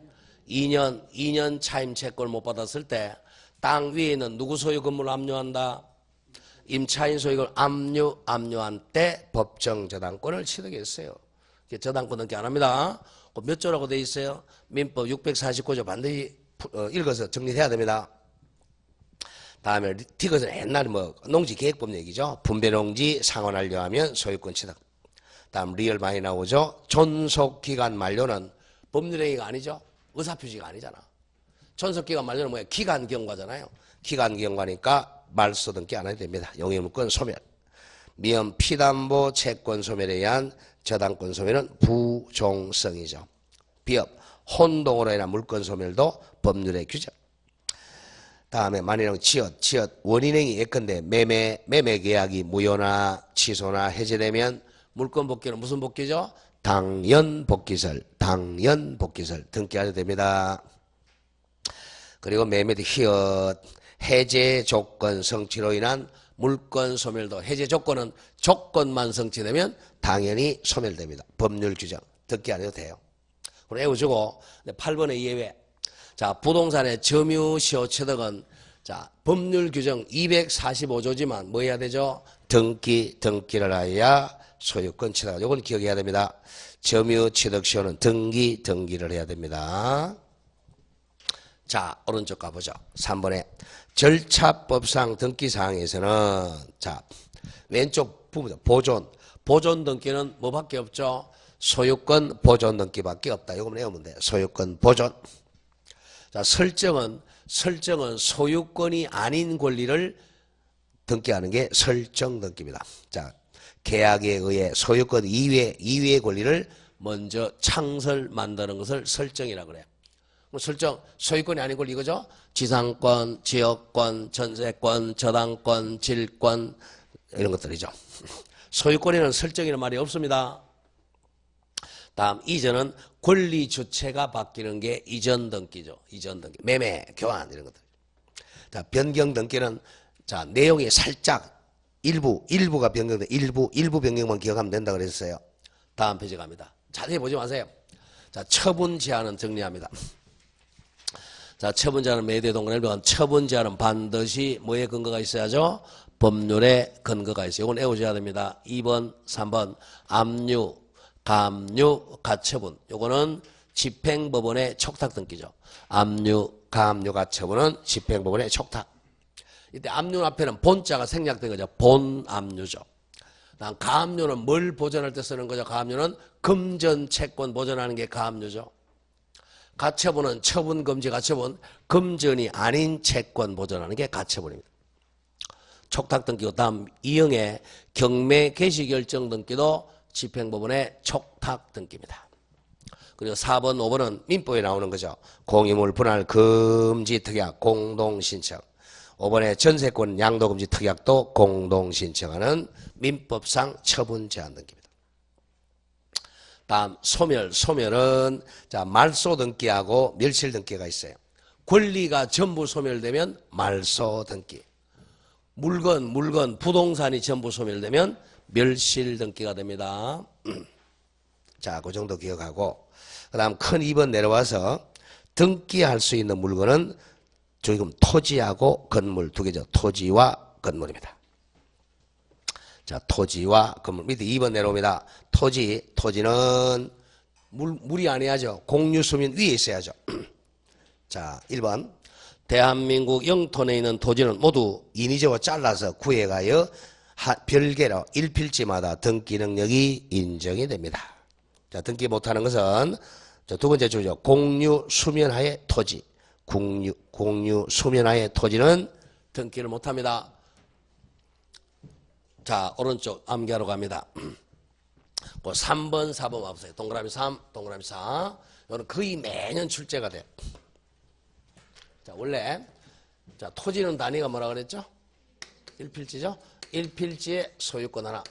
2년 차임 채권을 못 받았을 때 땅 위에는 누구 소유 건물을 압류한다? 임차인 소유를 압류한 때 법정저당권을 취득했어요. 저당권 등기 안 합니다. 몇 조라고 돼 있어요? 민법 649조 반드시 읽어서 정리해야 됩니다. 다음에 티것은 옛날에 뭐 농지계획법 얘기죠. 분배농지 상환하려 하면 소유권 취득. 다음 리얼 많이 나오죠. 존속기간 만료는 법률행위가 아니죠. 의사표시가 아니잖아. 존속기간 만료는 뭐야? 기간경과잖아요. 기간경과니까 말소 등기 안 해도 됩니다. 용의물권 소멸. 미연 피담보 채권 소멸에 의한 저당권 소멸은 부종성이죠. 비업 혼동으로 인한 물권 소멸도 법률의 규정. 다음에 만일은 지읒 원인행위 예컨대 매매 계약이 무효나 취소나 해제되면 물권 복귀는 무슨 복귀죠? 당연 복귀설 등기하셔야 됩니다. 그리고 매매도 히읗 해제 조건 성취로 인한 물권 소멸도 해제 조건은 조건만 성취되면 당연히 소멸됩니다. 법률 규정 등기 안 해도 돼요. 그럼 외워주고 8번의 예외. 자, 부동산의 점유시효 취득은 자 법률 규정 245조지만 뭐 해야 되죠? 등기를 하여야 소유권 취득. 이건 기억해야 됩니다. 점유 취득 시효는 등기를 해야 됩니다. 자, 오른쪽 가보죠. 3번에 절차법상 등기사항에서는 자 왼쪽 부분 보존 등기는 뭐밖에 없죠? 소유권 보존 등기밖에 없다. 이거만 외우면 돼요. 소유권 보존. 자, 설정은 소유권이 아닌 권리를 등기하는 게 설정 등기입니다. 자, 계약에 의해 소유권 이외의 권리를 먼저 만드는 것을 설정이라고 그래요. 설정, 소유권이 아닌 권리 이거죠? 지상권, 지역권, 전세권, 저당권, 질권 이런 것들이죠. 소유권에는 설정이라는 말이 없습니다. 다음 이전은 권리 주체가 바뀌는 게 이전 등기죠. 이전 등기, 매매, 교환 이런 것들. 자, 변경 등기는 자 내용이 살짝 일부가 변경돼 일부 변경만 기억하면 된다 그랬어요. 다음 페이지 갑니다. 자세히 보지 마세요. 자, 처분 제한은 정리합니다. 자, 처분 제한은 매대 동간에 들어간 처분 제한은 반드시 뭐에 근거가 있어야죠? 법률에 근거가 있어요. 이건 외우셔야 됩니다. 2번, 3번 압류, 가압류, 가처분. 요거는 집행법원의 촉탁 등기죠. 압류, 가압류, 가처분은 집행법원의 촉탁. 이때 압류 앞에는 본자가 생략된 거죠. 본압류죠. 다음 가압류는 뭘 보전할 때 쓰는 거죠? 가압류는 금전 채권 보전하는 게 가압류죠. 가처분은 처분 금지 가처분, 금전이 아닌 채권 보전하는 게 가처분입니다. 촉탁 등기고 다음 이형의 경매 개시 결정 등기도 집행법원의 촉탁 등기입니다. 그리고 4번, 5번은 민법에 나오는 거죠. 공유물 분할 금지 특약 공동신청. 5번에 전세권 양도금지 특약도 공동신청하는 민법상 처분 제한 등기입니다. 다음 소멸은 자 말소 등기하고 멸실 등기가 있어요. 권리가 전부 소멸되면 말소 등기. 물건 부동산이 전부 소멸되면 멸실 등기가 됩니다. 자, 그 정도 기억하고 그다음 큰 2번 내려와서 등기할 수 있는 물건은 지금 토지하고 건물 두 개죠. 토지와 건물입니다. 자, 토지와 건물. 밑에 2번 내려옵니다. 토지는 물이 아니야죠. 공유수면 위에 있어야죠. 자, 1번. 대한민국 영토 내에 있는 토지는 모두 인위적으로 잘라서 구해가여 별개로 1필지마다 등기 능력이 인정이 됩니다. 자, 등기 못하는 것은 두 번째 주죠. 공유 수면하의 토지. 공유 수면하의 토지는 등기를 못합니다. 자, 오른쪽 암기하러 갑니다. 3번, 4번 와보세요. 동그라미 3, 동그라미 4. 이거는 거의 매년 출제가 돼요. 자, 원래, 자, 토지는 단위가 뭐라 그랬죠? 1필지죠? 1필지의 소유권 하나.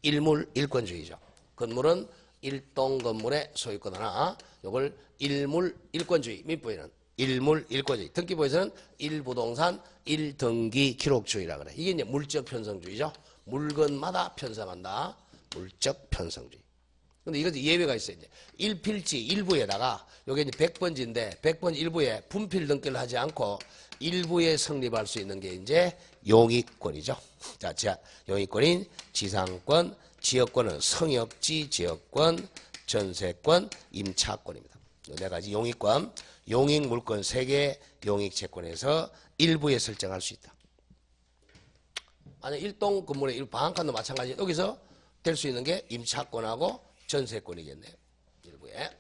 일물, 일권주의죠. 건물은 일동 건물의 소유권 하나. 요걸 일물, 일권주의. 밑부에는 일물, 일권주의. 등기부에서는 일부동산, 일등기 기록주의라 그래. 이게 이제 물적 편성주의죠. 물건마다 편성한다. 물적 편성주의. 근데 이것도 예외가 있어요. 이제 1필지 일부에다가 요게 이제 100번지인데 100번지 일부에 분필 등기를 하지 않고 일부에 성립할 수 있는 게 이제 용익권이죠. 자, 용익권인 지상권, 지역권은 성역지 지역권, 전세권, 임차권입니다. 네 가지 용익권, 용익물권 3개 용익채권에서 일부에 설정할 수 있다. 아니 일동 건물의 방한칸도 마찬가지. 여기서 될 수 있는 게 임차권하고 전세권이겠네요. 일부에.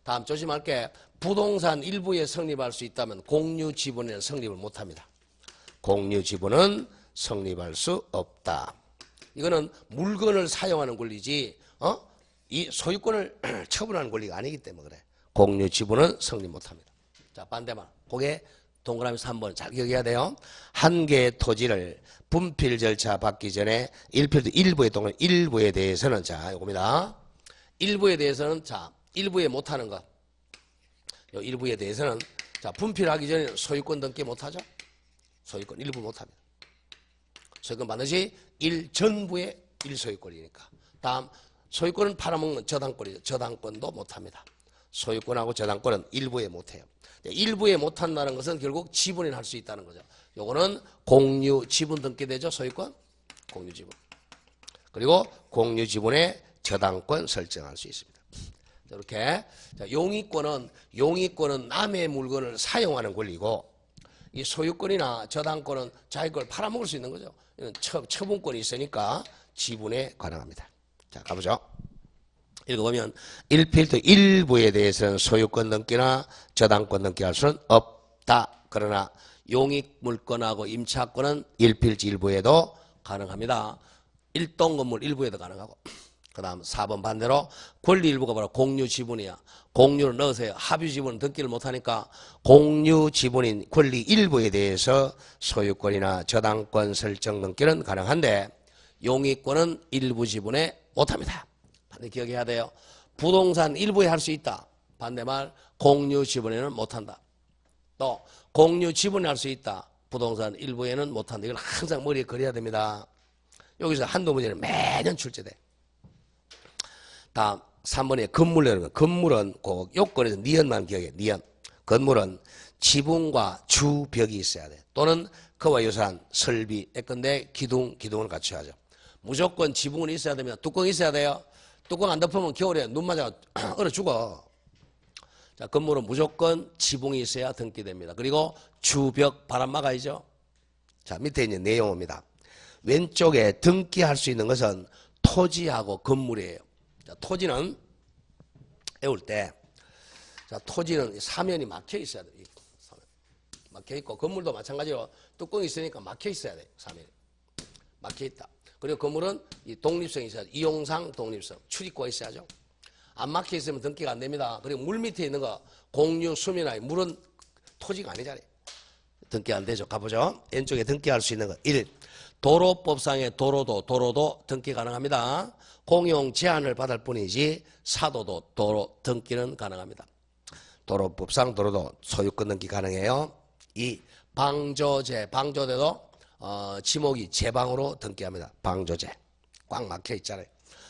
다음 조심할 게 부동산 일부에 성립할 수 있다면 공유지분에는 성립을 못합니다. 공유지분은 성립할 수 없다. 이거는 물건을 사용하는 권리지 이 소유권을 처분하는 권리가 아니기 때문에 그래. 공유지분은 성립 못합니다. 자, 반대말. 그게 동그라미 3번 잘 기억해야 돼요. 한 개의 토지를 분필 절차 받기 전에 일부에 대해서는 자, 요겁니다. 일부에 대해서는 자, 일부에 못하는 것. 요 일부에 대해서는 자, 분필하기 전에 소유권 등기 못하죠. 소유권 일부 못합니다. 소유권 반드시 전부의 일소유권이니까. 다음 소유권은 팔아먹는 저당권이죠. 저당권도 못합니다. 소유권하고 저당권은 일부에 못해요. 일부에 못한다는 것은 결국 지분인 할 수 있다는 거죠. 요거는 공유 지분 등기되죠. 소유권 공유 지분. 그리고 공유 지분에 저당권 설정할 수 있습니다. 이렇게 용익권은 남의 물건을 사용하는 권리고 이 소유권이나 저당권은 자기 걸 팔아먹을 수 있는 거죠. 이건 처분권이 있으니까 지분에 관할합니다. 자, 가보죠. 읽어보면 일필도 일부에 대해서는 소유권 등기나 저당권 등기할 수는 없다. 그러나 용익물권하고 임차권은 일필지 일부에도 가능합니다. 일동 건물 일부에도 가능하고. 그 다음 4번 반대로 권리 일부가 바로 공유 지분이야. 공유를 넣으세요. 합유 지분은 등기를 못하니까 공유 지분인 권리 일부에 대해서 소유권이나 저당권 설정 등기는 가능한데 용익권은 일부 지분에 못합니다. 반드시 기억해야 돼요. 부동산 일부에 할 수 있다. 반대말 공유 지분에는 못한다. 또 공유 지분에 할 수 있다. 부동산 일부에는 못한다. 이걸 항상 머리에 그려야 됩니다. 여기서 한두 문제는 매년 출제돼. 다음 3번에 건물이라는 거. 건물은 꼭 요건에서 니은만 기억해. 니은. 건물은 지붕과 주벽이 있어야 돼. 또는 그와 유사한 설비, 예컨대 기둥을 갖춰야죠. 무조건 지붕은 있어야 됩니다. 뚜껑이 있어야 돼요. 뚜껑 안 덮으면 겨울에 눈 맞아 얼어 죽어. 자, 건물은 무조건 지붕이 있어야 등기됩니다. 그리고 주벽 바람 막아야죠. 자, 밑에 있는 내용입니다. 왼쪽에 등기할 수 있는 것은 토지하고 건물이에요. 자, 토지는 애울 때, 자, 토지는 사면이 막혀 있어야 돼요. 막혀 있고, 건물도 마찬가지로 뚜껑이 있으니까 막혀 있어야 돼요. 사면이. 막혀 있다. 그리고 건물은 이 독립성이 있어야 돼. 이용상 독립성. 출입구가 있어야죠. 안 막혀 있으면 등기가 안 됩니다. 그리고 물 밑에 있는 거, 공유, 수면하에 물은 토지가 아니잖아요. 등기 안 되죠. 가보죠. 왼쪽에 등기할 수 있는 거. 1. 도로법상의 도로도 등기 가능합니다. 공용 제한을 받을 뿐이지 사도도 도로 등기는 가능합니다. 도로법상 도로도 소유권 등기 가능해요. 2. 방조제도 지목이 제방으로 등기합니다. 방조제. 꽉 막혀 있잖아요.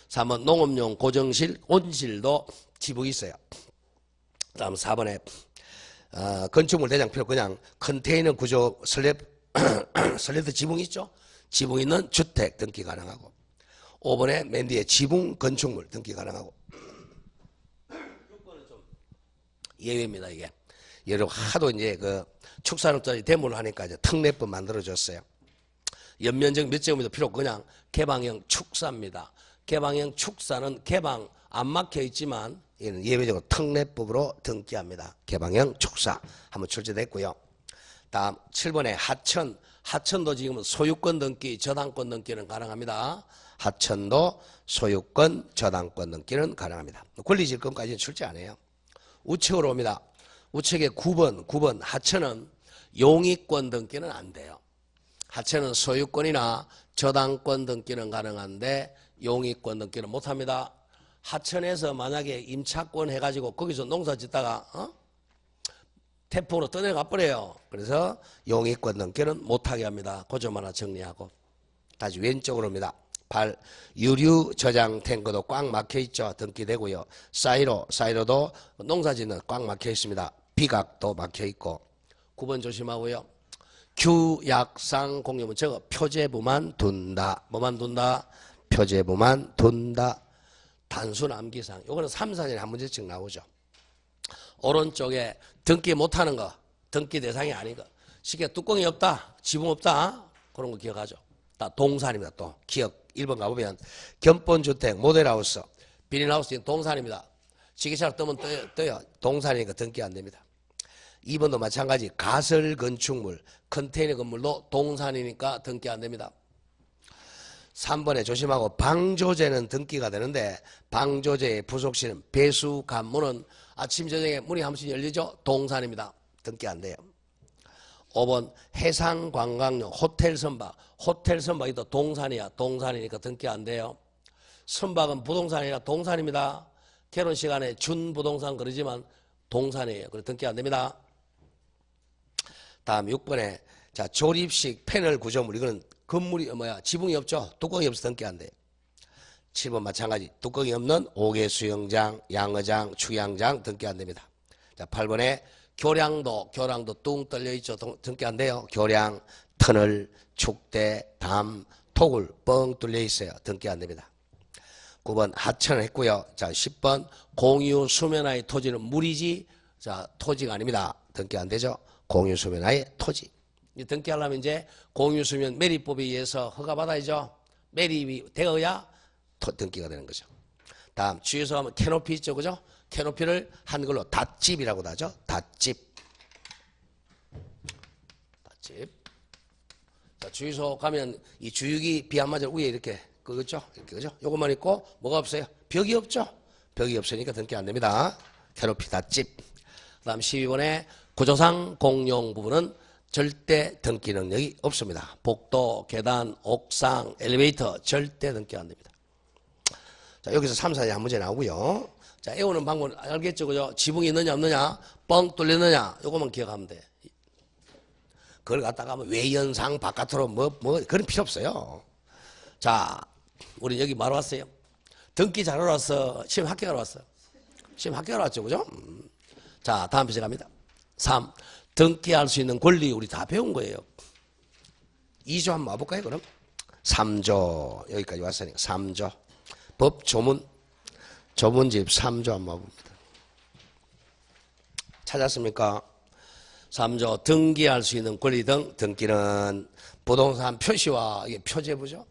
3번 농업용 고정실, 온실도 지붕이 있어요. 다음 4번에 건축물 대장표 그냥 컨테이너 구조 슬랩 지붕 있죠? 지붕 있는 주택 등기 가능하고 5번에 맨 뒤에 지붕 건축물 등기 가능하고 6번은 좀 예외입니다. 이게 여러분 하도 이제 그 축산업자들이 대문을 하니까 이제 특례법 만들어졌어요. 연면적 몇 제곱미터 필요 없고 그냥 개방형 축사입니다. 개방형 축사는 개방 안 막혀 있지만 이는 예외적으로 특례법으로 등기합니다. 개방형 축사 한번 출제됐고요. 다음 7번에 하천도 지금은 소유권 등기, 저당권 등기는 가능합니다. 하천도 소유권, 저당권 등기는 가능합니다. 권리질권까지는 출제 안 해요. 우측으로 옵니다. 우측에 9번 하천은 용익권 등기는 안 돼요. 하천은 소유권이나 저당권 등기는 가능한데 용익권 등기는 못합니다. 하천에서 만약에 임차권 해가지고 거기서 농사 짓다가 태풍으로 떠내가 버려요. 그래서 용익권 등기는 못하게 합니다. 그 점 하나 정리하고 다시 왼쪽으로 옵니다. 8. 유류 저장 탱크도 꽉 막혀 있죠. 등기되고요. 사이로도 농사 짓는 꽉 막혀 있습니다. 비각도 막혀 있고 9번 조심하고요. 규약상 공유문 저거 표제부만 둔다. 뭐만 둔다? 표제부만 둔다. 단순 암기상. 요거는 3, 4년에 한 문제씩 나오죠. 오른쪽에 등기 못하는 거, 등기 대상이 아닌 거. 쉽게 뚜껑이 없다, 지붕 없다, 그런 거 기억하죠. 다 동산입니다. 또 기억 1번 가보면 견본주택, 모델하우스, 비닐하우스 동산입니다. 시계차로 뜨면 떠요. 동산이니까 등기 안 됩니다. 2번도 마찬가지 가설 건축물, 컨테이너 건물도 동산이니까 등기 안 됩니다. 3번에 조심하고 방조제는 등기가 되는데 방조제의 부속시는 배수 관문은 아침 저녁에 문이 한 번씩 열리죠. 동산입니다. 등기 안 돼요. 5번 해상관광용 호텔 선박, 호텔 선박이 또 동산이야. 동산이니까 등기 안 돼요. 선박은 부동산이라 동산입니다. 결혼 시간에 준부동산 그러지만 동산이에요. 그래서 등기 안 됩니다. 다음 6번에 자 조립식 패널 구조물 이거는 건물이 지붕이 없죠. 뚜껑이 없어 등기 안 돼요. 7번 마찬가지 뚜껑이 없는 5개 수영장, 양어장, 축양장 등기 안 됩니다. 자 8번에 교량도 뚱 떨려 있죠. 등기 안 돼요. 교량, 터널, 축대, 담, 토굴 뻥 뚫려 있어요. 등기 안 됩니다. 9번 하천을 했고요. 자 10번 공유 수면하의 토지는 물이지 자 토지가 아닙니다. 등기 안 되죠. 공유 수면하의 토지. 등기하려면 이제 공유수면 매립법에 의해서 허가받아야죠. 매립이 되어야 등기가 되는 거죠. 다음 주유소 하면 캐노피 있죠. 그죠? 캐노피를 한글로 닷집이라고도 하죠. 닷집. 자, 주유소 가면 이 주유기 비 안 맞을 위에 이렇게 그거죠. 이렇게 그죠? 요것만 있고 뭐가 없어요? 벽이 없죠. 벽이 없으니까 등기 안 됩니다. 캐노피 닷집. 다음 12번에 구조상 공용 부분은 절대 등기 능력이 없습니다. 복도, 계단, 옥상, 엘리베이터 절대 등기 안 됩니다. 자, 여기서 3, 4에 한 문제 나오고요. 자, 애우는 방법 알겠죠? 그죠? 지붕이 있느냐 없느냐, 뻥 뚫렸느냐, 요거만 기억하면 돼. 그걸 갖다가 뭐 외연상 바깥으로 그런 필요 없어요. 자, 우리 여기 말로 왔어요. 등기 자료로 왔어. 시험 합격하러 왔어. 시험 합격하러 왔죠. 그죠? 자, 다음 페이지 갑니다. 3. 등기할 수 있는 권리 우리 다 배운 거예요. 2조 한번 와볼까요 그럼? 3조 여기까지 왔으니까 3조 법 조문 조문집 3조 한번 와봅니다. 찾았습니까? 3조 등기할 수 있는 권리 등 등기는 부동산 표시와 이게 표제부죠.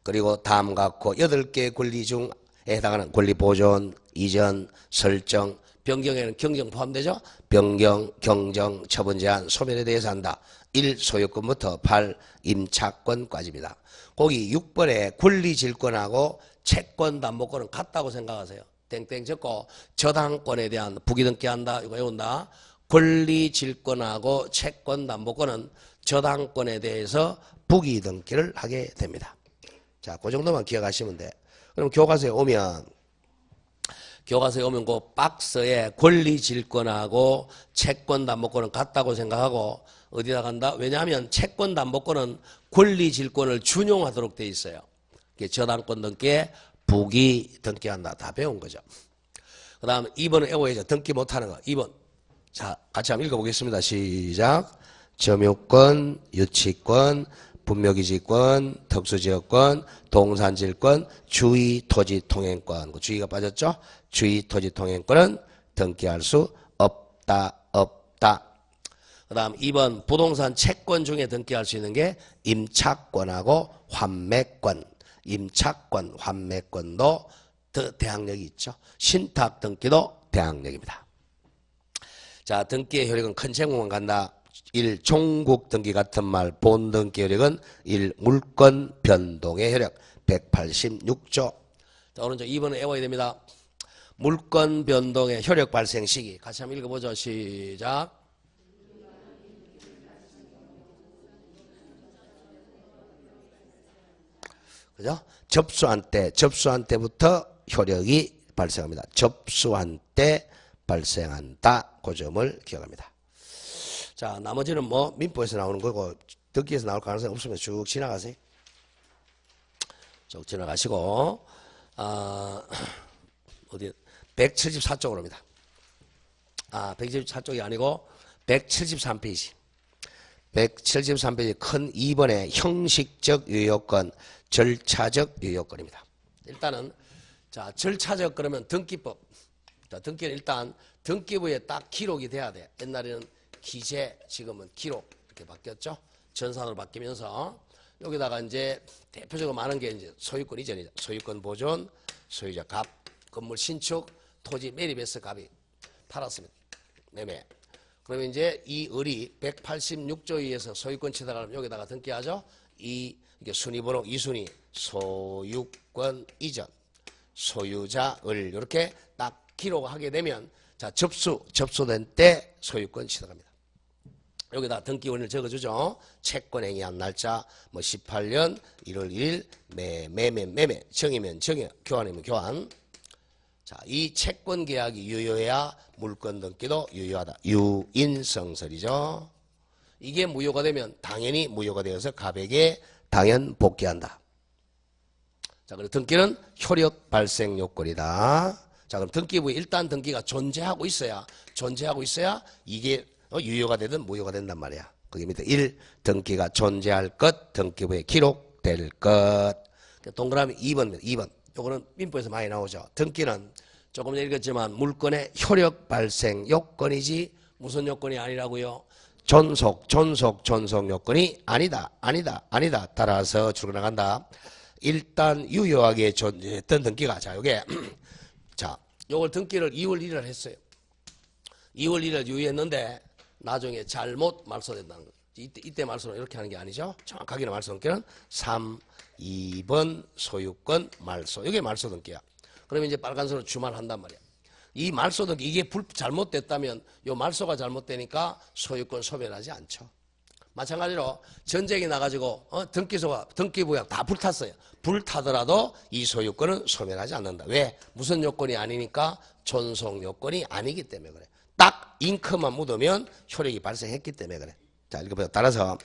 그리고 다음 같고 8개 권리 중에 해당하는 권리 보존, 이전, 설정, 변경에는 경정 포함되죠. 변경, 경정, 처분 제한, 소멸에 대해서 한다. 1. 소유권부터 8. 임차권까지입니다. 거기 6번에 권리질권하고 채권담보권은 같다고 생각하세요. 땡땡 적고 저당권에 대한 부기등기한다. 이거 외운다. 권리질권하고 채권담보권은 저당권에 대해서 부기등기를 하게 됩니다. 자, 그 정도만 기억하시면 돼. 그럼 교과서에 오면 그 박스에 권리질권하고 채권담보권은 같다고 생각하고 어디다 간다? 왜냐하면 채권담보권은 권리질권을 준용하도록 돼 있어요. 저당권 등기에 부기 등기한다. 다 배운 거죠. 그 다음 2번은 외워야죠. 등기 못하는 거. 2번. 자, 같이 한번 읽어보겠습니다. 시작. 점유권, 유치권, 분묘기지권, 특수지역권, 동산질권, 주의 토지통행권. 그 주의가 빠졌죠? 주의 토지통행권은 등기할 수 없다. 그 다음 2번 부동산 채권 중에 등기할 수 있는 게 임차권하고 환매권. 임차권, 환매권도 대항력이 있죠. 신탁 등기도 대항력입니다. 자, 등기의 효력은 큰 제목만 간다. 1. 종국 등기 같은 말 본등기 효력은 1. 물권 변동의 효력 186조. 자, 오른쪽 2번은 외워야 됩니다. 물권 변동의 효력 발생 시기. 같이 한번 읽어보죠. 시작. 그죠? 접수한 때부터 효력이 발생합니다. 접수한 때 발생한다. 그 점을 기억합니다. 자, 나머지는 뭐 민법에서 나오는 거고 등기에서 나올 가능성이 없으면 쭉 지나가세요. 쭉 지나가시고 어디 174쪽으로입니다. 174쪽이 아니고 173페이지. 173페이지 큰 2번의 형식적 유효권, 절차적 유효권입니다. 일단은 자, 절차적 그러면 등기법. 자, 등기는 일단 등기부에 딱 기록이 돼야 돼. 옛날에는 기재, 지금은 기록 이렇게 바뀌었죠. 전산으로 바뀌면서 여기다가 이제 대표적으로 많은 게 이제 소유권 이전이죠. 소유권 보존, 소유자 값, 건물 신축, 토지 매립해서 값이 팔았습니다. 매매. 그러면 이제 이 을이 186조에 의해서 소유권 취득하면 여기다가 등기하죠. 이게 순위번호 2순위 소유권 이전 소유자 을 이렇게 딱 기록하게 되면 자 접수된 때 소유권 취득합니다. 여기다 등기 원인을 적어주죠. 채권 행위한 날짜 뭐 18년 1월 1일 매매 정이면 정이 교환이면 교환. 자, 이 채권 계약이 유효해야 물권 등기도 유효하다. 유인성설이죠. 이게 무효가 되면 당연히 무효가 되어서 갑에게 당연 복귀한다. 자, 그리고 등기는 효력 발생 요건이다. 자, 그럼 등기부에 일단 등기가 존재하고 있어야 이게 유효가 되든 무효가 된단 말이야. 거기 밑에 1. 등기가 존재할 것, 등기부에 기록될 것. 동그라미 2번. 요거는 민법에서 많이 나오죠. 등기는 조금 전에 읽었지만 물권의 효력 발생 요건이지 무슨 요건이 아니라고요? 존속 요건이 아니다. 따라서 출근나간다. 일단 유효하게 존재했던 등기가 자, 요게 자, 요걸 등기를 2월 1일 했어요. 2월 1일 유효했는데 나중에 잘못 말소된다는 거죠. 이때 말소는 이렇게 하는 게 아니죠. 정확하게는 말소 등기는 3, 2번 소유권 말소. 이게 말소 등기야. 그러면 이제 빨간선으로 주말한단 말이야. 이 말소 등기 이게 잘못됐다면 요 말소가 잘못되니까 소유권 소멸하지 않죠. 마찬가지로 전쟁이 나가지고 등기부가 다 불탔어요. 불타더라도 이 소유권은 소멸하지 않는다. 왜? 무슨 요건이 아니니까 존속 요건이 아니기 때문에 그래. 딱 잉크만 묻으면 효력이 발생했기 때문에 그래. 자, 읽어보세요. 따라서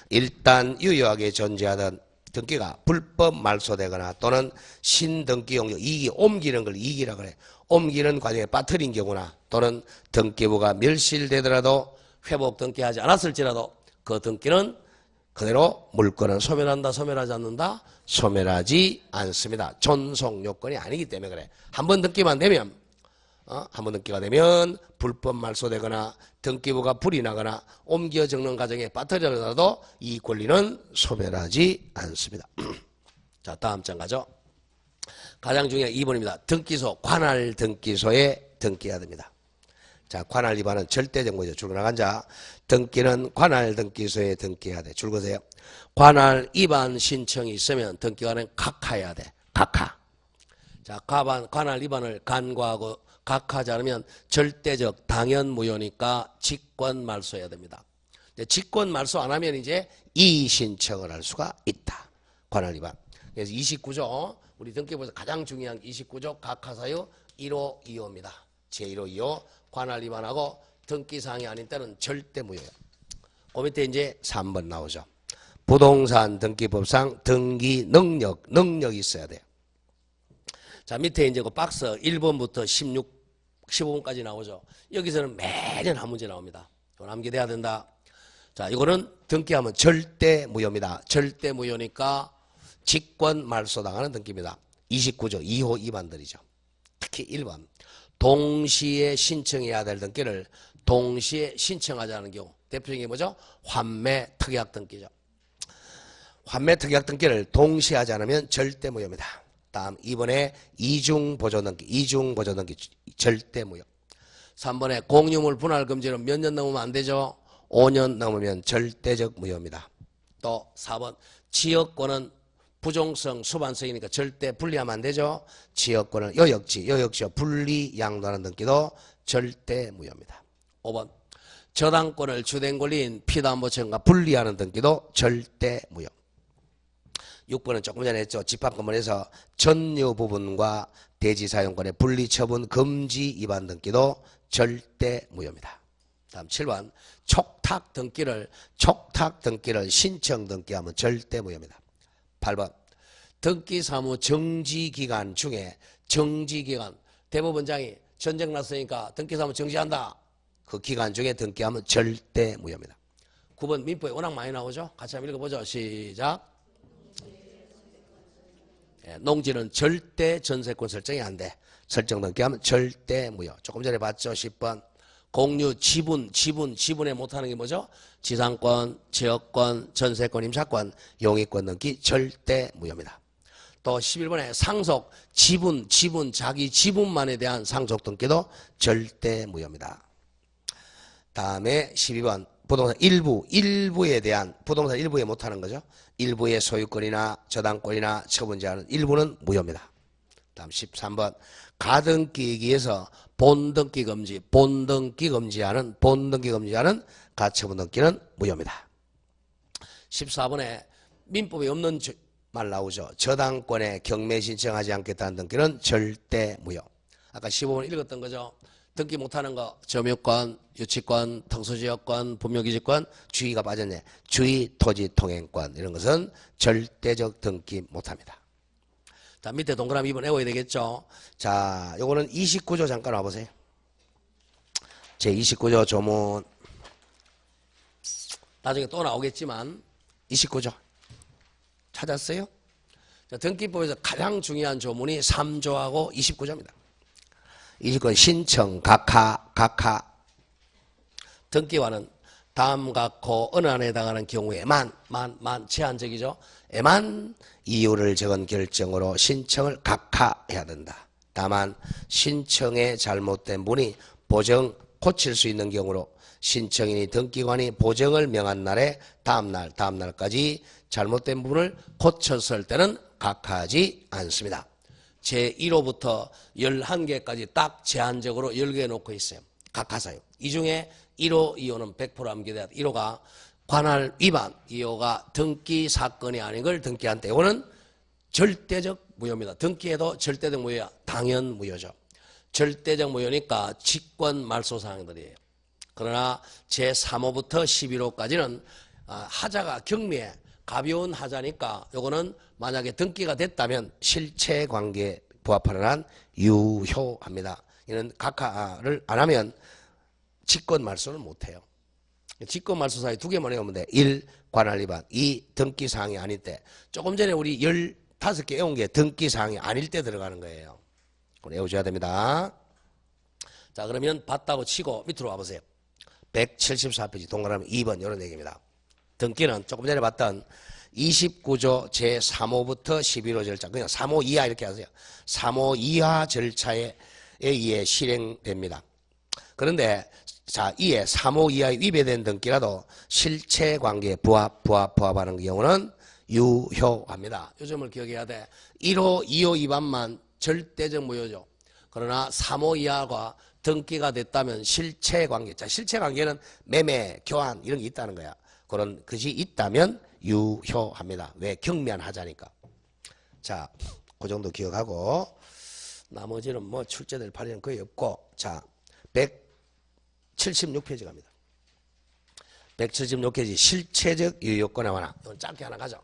일단 유효하게 존재하던 등기가 불법 말소되거나 또는 신등기용적 이익이 옮기는 걸 이익이라 그래. 옮기는 과정에 빠뜨린 경우나 또는 등기부가 멸실되더라도 회복 등기하지 않았을지라도 그 등기는 그대로 물권은 소멸한다, 소멸하지 않는다? 소멸하지 않습니다. 존속 요건이 아니기 때문에 그래. 한번 등기만 되면 한번 등기가 되면 불법 말소되거나 등기부가 불이 나거나 옮겨 적는 과정에 빠뜨리더라도 이 권리는 소멸하지 않습니다. 자, 다음 장 가죠. 가장 중요한 2번입니다. 등기소, 관할 등기소에 등기해야 됩니다. 자, 관할 위반은 절대적 무죄. 줄 나간 자. 등기는 관할 등기소에 등기해야 돼. 줄 거세요. 관할 위반 신청이 있으면 등기관은 각하해야 돼. 각하. 자, 관할 위반을 간과하고 각하하지 않으면 절대적 당연 무효니까 직권 말소해야 됩니다. 직권 말소 안 하면 이제 이의 신청을 할 수가 있다. 관할 위반. 그래서 29조 우리 등기부에서 가장 중요한 29조 각하사유 1호 2호입니다. 제1호 2호 관할 위반하고 등기사항이 아닌 때는 절대 무효예요. 그 밑에 이제 3번 나오죠. 부동산 등기법상 등기 능력이 있어야 돼요. 자, 밑에 이제 그 박스 1번부터 15번까지 나오죠. 여기서는 매년 한 문제 나옵니다. 이거 암기돼야 된다. 자, 이거는 등기하면 절대 무효입니다. 절대 무효니까 직권 말소당하는 등기입니다. 29조 2호 2반들이죠. 특히 1번. 동시에 신청해야 될 등기를 동시에 신청하자는 경우. 대표적인 게 뭐죠? 환매 특약 등기죠. 환매 특약 등기를 동시에 하지 않으면 절대 무효입니다. 다음 2번에 이중 보조 등기. 이중 보조 등기 절대 무효. 3번에 공유물 분할 금지는 몇 년 넘으면 안 되죠? 5년 넘으면 절대적 무효입니다. 또 4번 지역권은 부종성 수반성이니까 절대 분리하면 안 되죠. 지역권은 요역지요 분리 양도하는 등기도 절대 무효입니다. 5번 저당권을 주된 권리인 피담보청과 분리하는 등기도 절대 무효. 6번은 조금 전에 했죠. 집합건물에서 전유 부분과 대지 사용권의 분리 처분 금지 위반 등기도 절대 무효입니다. 다음 7번 촉탁 등기를 신청 등기하면 절대 무효입니다. 8번 등기사무 정지기간 중에 정지기간 대법원장이 전쟁 났으니까 등기사무 정지한다. 그 기간 중에 등기하면 절대 무효입니다. 9번 민법에 워낙 많이 나오죠. 같이 한번 읽어보죠. 시작. 농지는 절대 전세권 설정이 안 돼. 설정 등기하면 절대 무효. 조금 전에 봤죠. 10번 공유 지분에 못하는 게 뭐죠? 지상권, 지역권, 전세권, 임차권, 용익권 등기 절대 무효입니다. 또 11번에 상속, 지분, 자기 지분만에 대한 상속 등기도 절대 무효입니다. 다음에 12번 부동산 일부에 대한 부동산 일부에 못하는 거죠. 일부의 소유권이나 저당권이나 처분 제한은 일부는 무효입니다. 다음 13번 가등기기에서 본등기 금지하는 가처분 등기는 무효입니다. 14번에 민법에 없는 말 나오죠. 저당권에 경매 신청하지 않겠다는 등기는 절대 무효. 아까 15번 읽었던 거죠. 등기 못하는 거 점유권, 유치권, 특수지역권, 분묘기지권, 주의가 빠졌네. 주의, 토지, 통행권 이런 것은 절대적 등기 못합니다. 자, 밑에 동그라미 2번 외워야 되겠죠. 자, 요거는 29조 잠깐 와보세요. 제 29조 조문 나중에 또 나오겠지만 29조 찾았어요? 자, 등기법에서 가장 중요한 조문이 3조하고 29조입니다. 29조 신청 각하 등기와는 다음 각호 어느 안에 해당하는 경우에만 제한적이죠. 에만 이유를 적은 결정으로 신청을 각하해야 된다. 다만 신청에 잘못된 분이 보정 고칠 수 있는 경우로 신청인이 등기관이 보정을 명한 날에 다음날까지 잘못된 부분을 고쳤을 때는 각하하지 않습니다. 제1호부터 11개까지 딱 제한적으로 10개 놓고 있어요. 각하사유. 이 중에 1호, 2호는 100% 암기돼야 돼. 1호가 관할 위반, 2호가 등기 사건이 아닌 걸 등기한 때. 이거는 절대적 무효입니다. 등기에도 절대적 무효야. 당연 무효죠. 절대적 무효니까 직권 말소 사항들이에요. 그러나 제3호부터 11호까지는 하자가 경미해. 가벼운 하자니까 요거는 만약에 등기가 됐다면 실체관계에 부합하는 한 유효합니다. 이는 각하를 안 하면 직권 말소를 못해요. 직권 말소 사항이 2개만 외우면 돼. 1. 관할 위반. 2. 등기 사항이 아닐 때. 조금 전에 우리 15개 외운 게 등기 사항이 아닐 때 들어가는 거예요. 그걸 외우셔야 됩니다. 자, 그러면 봤다고 치고 밑으로 와보세요. 174페이지 동그라미 2번 이런 얘기입니다. 등기는 조금 전에 봤던 29조 제3호부터 11호 절차, 그냥 3호 이하 이렇게 하세요. 3호 이하 절차에 의해 실행됩니다. 그런데 자, 이에 3호 이하에 위배된 등기라도 실체관계에 부합하는 경우는 유효합니다. 이 점을 기억해야 돼. 1호, 2호 위반만 절대적 무효죠. 그러나 3호 이하가 등기가 됐다면 실체관계, 자, 실체관계는 매매, 교환 이런 게 있다는 거야. 그런 것이 있다면 유효합니다. 왜? 경미한 하자니까. 자, 그 정도 기억하고 나머지는 뭐 출제될 판이는 거의 없고, 자, 176페이지 갑니다. 176페이지 실체적 유효권에 관한, 이건 짧게 하나 가죠.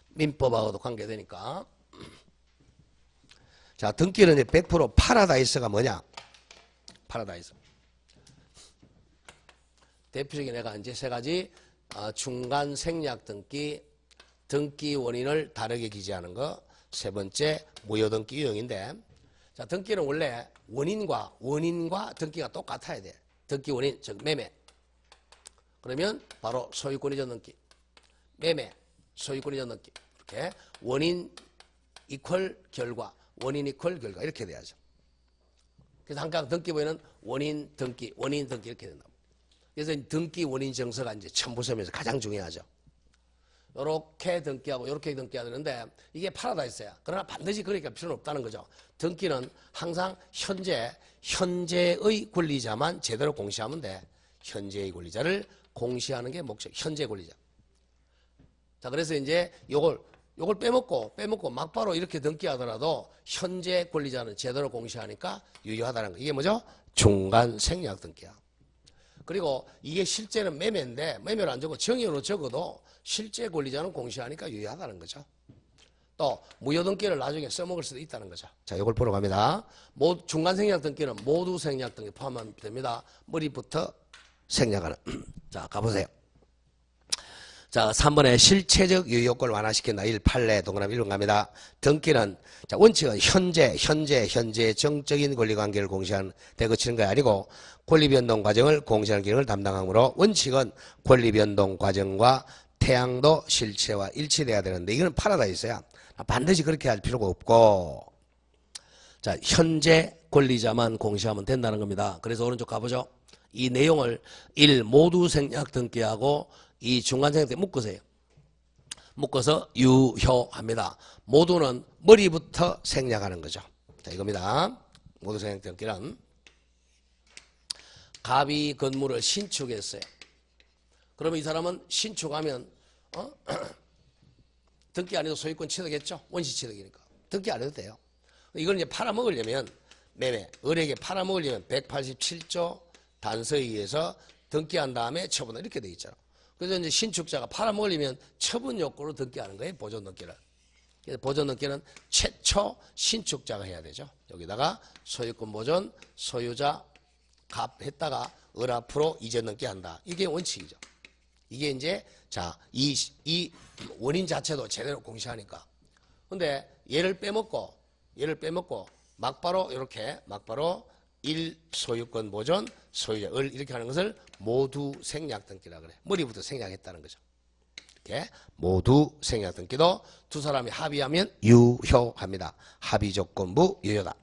민법하고도 관계되니까. 자, 등기는 이제 100% 파라다이스가 뭐냐? 파라다이스. 대표적인 애가 이제 세 가지 중간 생략 등기, 등기 원인을 다르게 기재하는 거. 세 번째 무효 등기 유형인데, 자, 등기는 원래 원인과 등기가 똑같아야 돼. 등기 원인, 즉 매매. 그러면 바로 소유권 이전 등기, 매매, 소유권 이전 등기. 이렇게 원인 이퀄 결과, 원인 이퀄 결과 이렇게 돼야죠. 그래서 항상 등기 보이는 원인 등기 이렇게 된다. 그래서 등기 원인 정서가 이제 첨부서면서 가장 중요하죠. 요렇게 등기하고 요렇게 등기해야 되는데 이게 파라다이스야. 그러나 반드시 그러니까 필요는 없다는 거죠. 등기는 항상 현재의 권리자만 제대로 공시하면 돼. 현재의 권리자를 공시하는 게 목적. 현재 권리자. 자, 그래서 이제 요걸 빼먹고 막바로 이렇게 등기하더라도 현재 권리자는 제대로 공시하니까 유효하다는 거. 이게 뭐죠? 중간 생략 등기야. 그리고 이게 실제는 매매인데 매매를 안 적고 정의로 적어도 실제 권리자는 공시하니까 유효하다는 거죠. 또 무효 등기를 나중에 써먹을 수도 있다는 거죠. 자, 이걸 보러 갑니다. 중간 생략 등기는 모두 생략 등기 포함하면 됩니다. 머리부터 생략하는. 자, 가보세요. 자, 3번에 실체적 유효권을 완화시킨다. 1, 판례, 동그라미 1번 갑니다. 등기는, 자, 원칙은 현재 정적인 권리관계를 공시하는 데 그치는 게 아니고 권리변동 과정을 공시하는 기능을 담당하므로 원칙은 권리변동 과정과 태양도 실체와 일치돼야 되는데 이거는 파라다이스야. 반드시 그렇게 할 필요가 없고, 자, 현재 권리자만 공시하면 된다는 겁니다. 그래서 오른쪽 가보죠. 이 내용을 1, 모두 생략 등기하고 이 중간생략 때 묶으세요. 묶어서 유효합니다. 모두는 머리부터 생략하는 거죠. 자, 이겁니다. 모두 생략 등기는 갑이 건물을 신축했어요. 그러면 이 사람은 신축하면 등기 안 해도 소유권 취득했죠. 원시 취득이니까. 등기 안 해도 돼요. 이걸 이제 팔아먹으려면 매매, 을에게 팔아먹으려면 187조 단서에 의해서 등기한 다음에 처분을 이렇게 돼 있잖아. 그래서 이제 신축자가 팔아먹으려면 처분 욕구로 등기하는 거예요. 보존 등기를. 그래서 보존 등기는 최초 신축자가 해야 되죠. 여기다가 소유권 보존, 소유자 갑했다가 을 앞으로 이전 등기한다. 이게 원칙이죠. 이게 이제 자, 이 원인 자체도 제대로 공시하니까. 근데 얘를 빼먹고 막바로 이렇게 막바로 1 소유권 보존, 소유자 을 이렇게 하는 것을 모두 생략 등기라 그래. 머리부터 생략했다는 거죠. 이렇게 모두 생략 등기도 두 사람이 합의하면 유효합니다. 합의 조건부 유효다.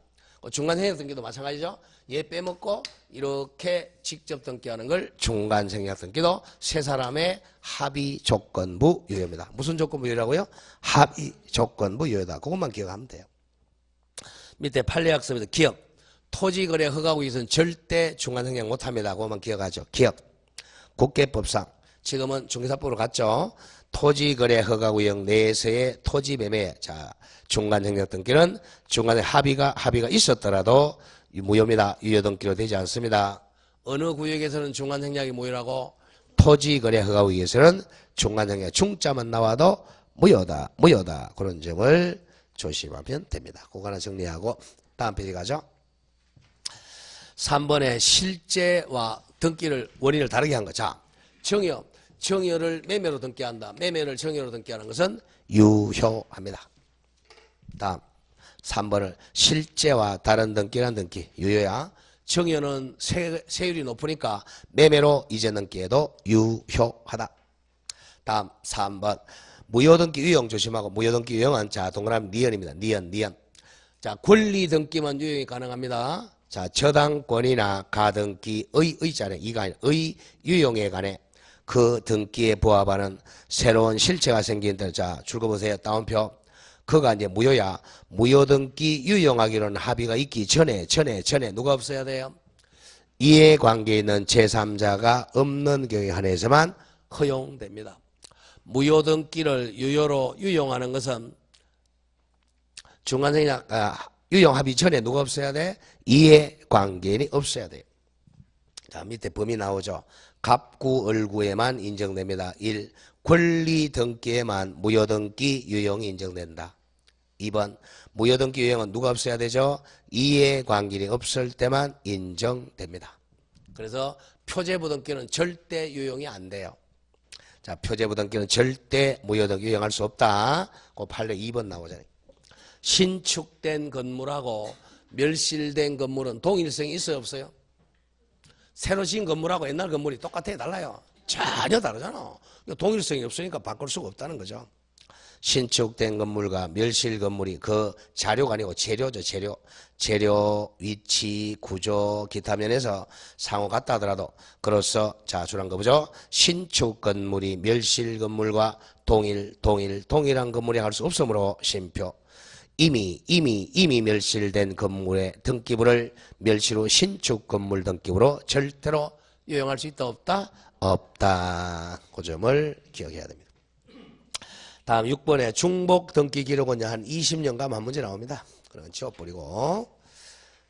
중간 생략 등기도 마찬가지죠. 얘 빼먹고 이렇게 직접 등기하는 걸 중간 생략 등기도 세 사람의 합의 조건부 유효입니다. 무슨 조건부 유효라고요? 합의 조건부 유효다. 그것만 기억하면 돼요. 밑에 판례학습에서 기억. 토지거래 허가구에서는 절대 중간 생략 못합니다. 그것만 기억하죠. 기억. 국계법상 지금은 중개사법으로 갔죠. 토지거래 허가구역 내에서의 토지매매, 자, 중간 생략 등기는 중간에 합의가 있었더라도 무효입니다. 유효 등기로 되지 않습니다. 어느 구역에서는 중간 생략이 무효라고? 토지거래 허가구역에서는 중간 생략 중자만 나와도 무효다. 그런 점을 조심하면 됩니다. 그거 하나 정리하고 다음 페이지 가죠. 3번에 실제와 등기를 원인을 다르게 한 거. 자, 정여를 매매로 등기한다. 매매를 정여로 등기하는 것은 유효합니다. 다음 3번을 실제와 다른 등기란 등기 유효야. 정여는 세율이 높으니까 매매로 이전 등기해도 유효하다. 다음 3번 무효 등기 유형 조심하고 무효 등기 유형은 자 동그라미 니은입니다. 니은. 자, 권리 등기만 유형이 가능합니다. 자, 저당권이나 가등기의 의자는 이가 아니라 의 유형에 관해 그 등기에 부합하는 새로운 실체가 생긴 데 자, 줄거보세요. 다운표. 그가 이제 무효야. 무효 등기 유형하기로는 합의가 있기 전에 누가 없어야 돼요? 이해관계에 있는 제3자가 없는 경우에 한해서만 허용됩니다. 무효 등기를 유효로 유용하는 것은 중간생략 유용 합의 전에 누가 없어야 돼? 이해관계인이 없어야 돼요. 자, 밑에 범위 나오죠. 갑구, 을구에만 인정됩니다. 1. 권리 등기에만 무효 등기 유형이 인정된다. 2번 무효등기 유형은 누가 없어야 되죠? 이해관계이 없을 때만 인정됩니다. 그래서 표제부등기는 절대 유용이 안 돼요. 자, 표제부등기는 절대 무효등기 유용할 수 없다. 그 판례 2번 나오잖아요. 신축된 건물하고 멸실된 건물은 동일성이 있어요, 없어요? 새로 지은 건물하고 옛날 건물이 똑같아요, 달라요? 전혀 다르잖아. 동일성이 없으니까 바꿀 수가 없다는 거죠. 신축된 건물과 멸실 건물이 그 자료가 아니고 재료죠, 재료. 재료, 위치, 구조, 기타 면에서 상호 같다 하더라도 그로서 자, 주란 거 보죠. 신축 건물이 멸실 건물과 동일한 건물이 할 수 없으므로 심표. 이미 멸실된 건물의 등기부를 멸실 후 신축 건물 등기부로 절대로 유용할 수 있다, 없다? 없다. 그 점을 기억해야 됩니다. 다음 6번에 중복 등기 기록은 한 20년간 한 문제 나옵니다. 그런 지워버리고.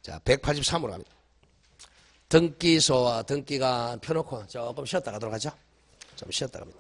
자, 183으로 갑니다. 등기소와 등기가 펴놓고 조금 쉬었다 가도록 하죠. 좀 쉬었다 갑니다.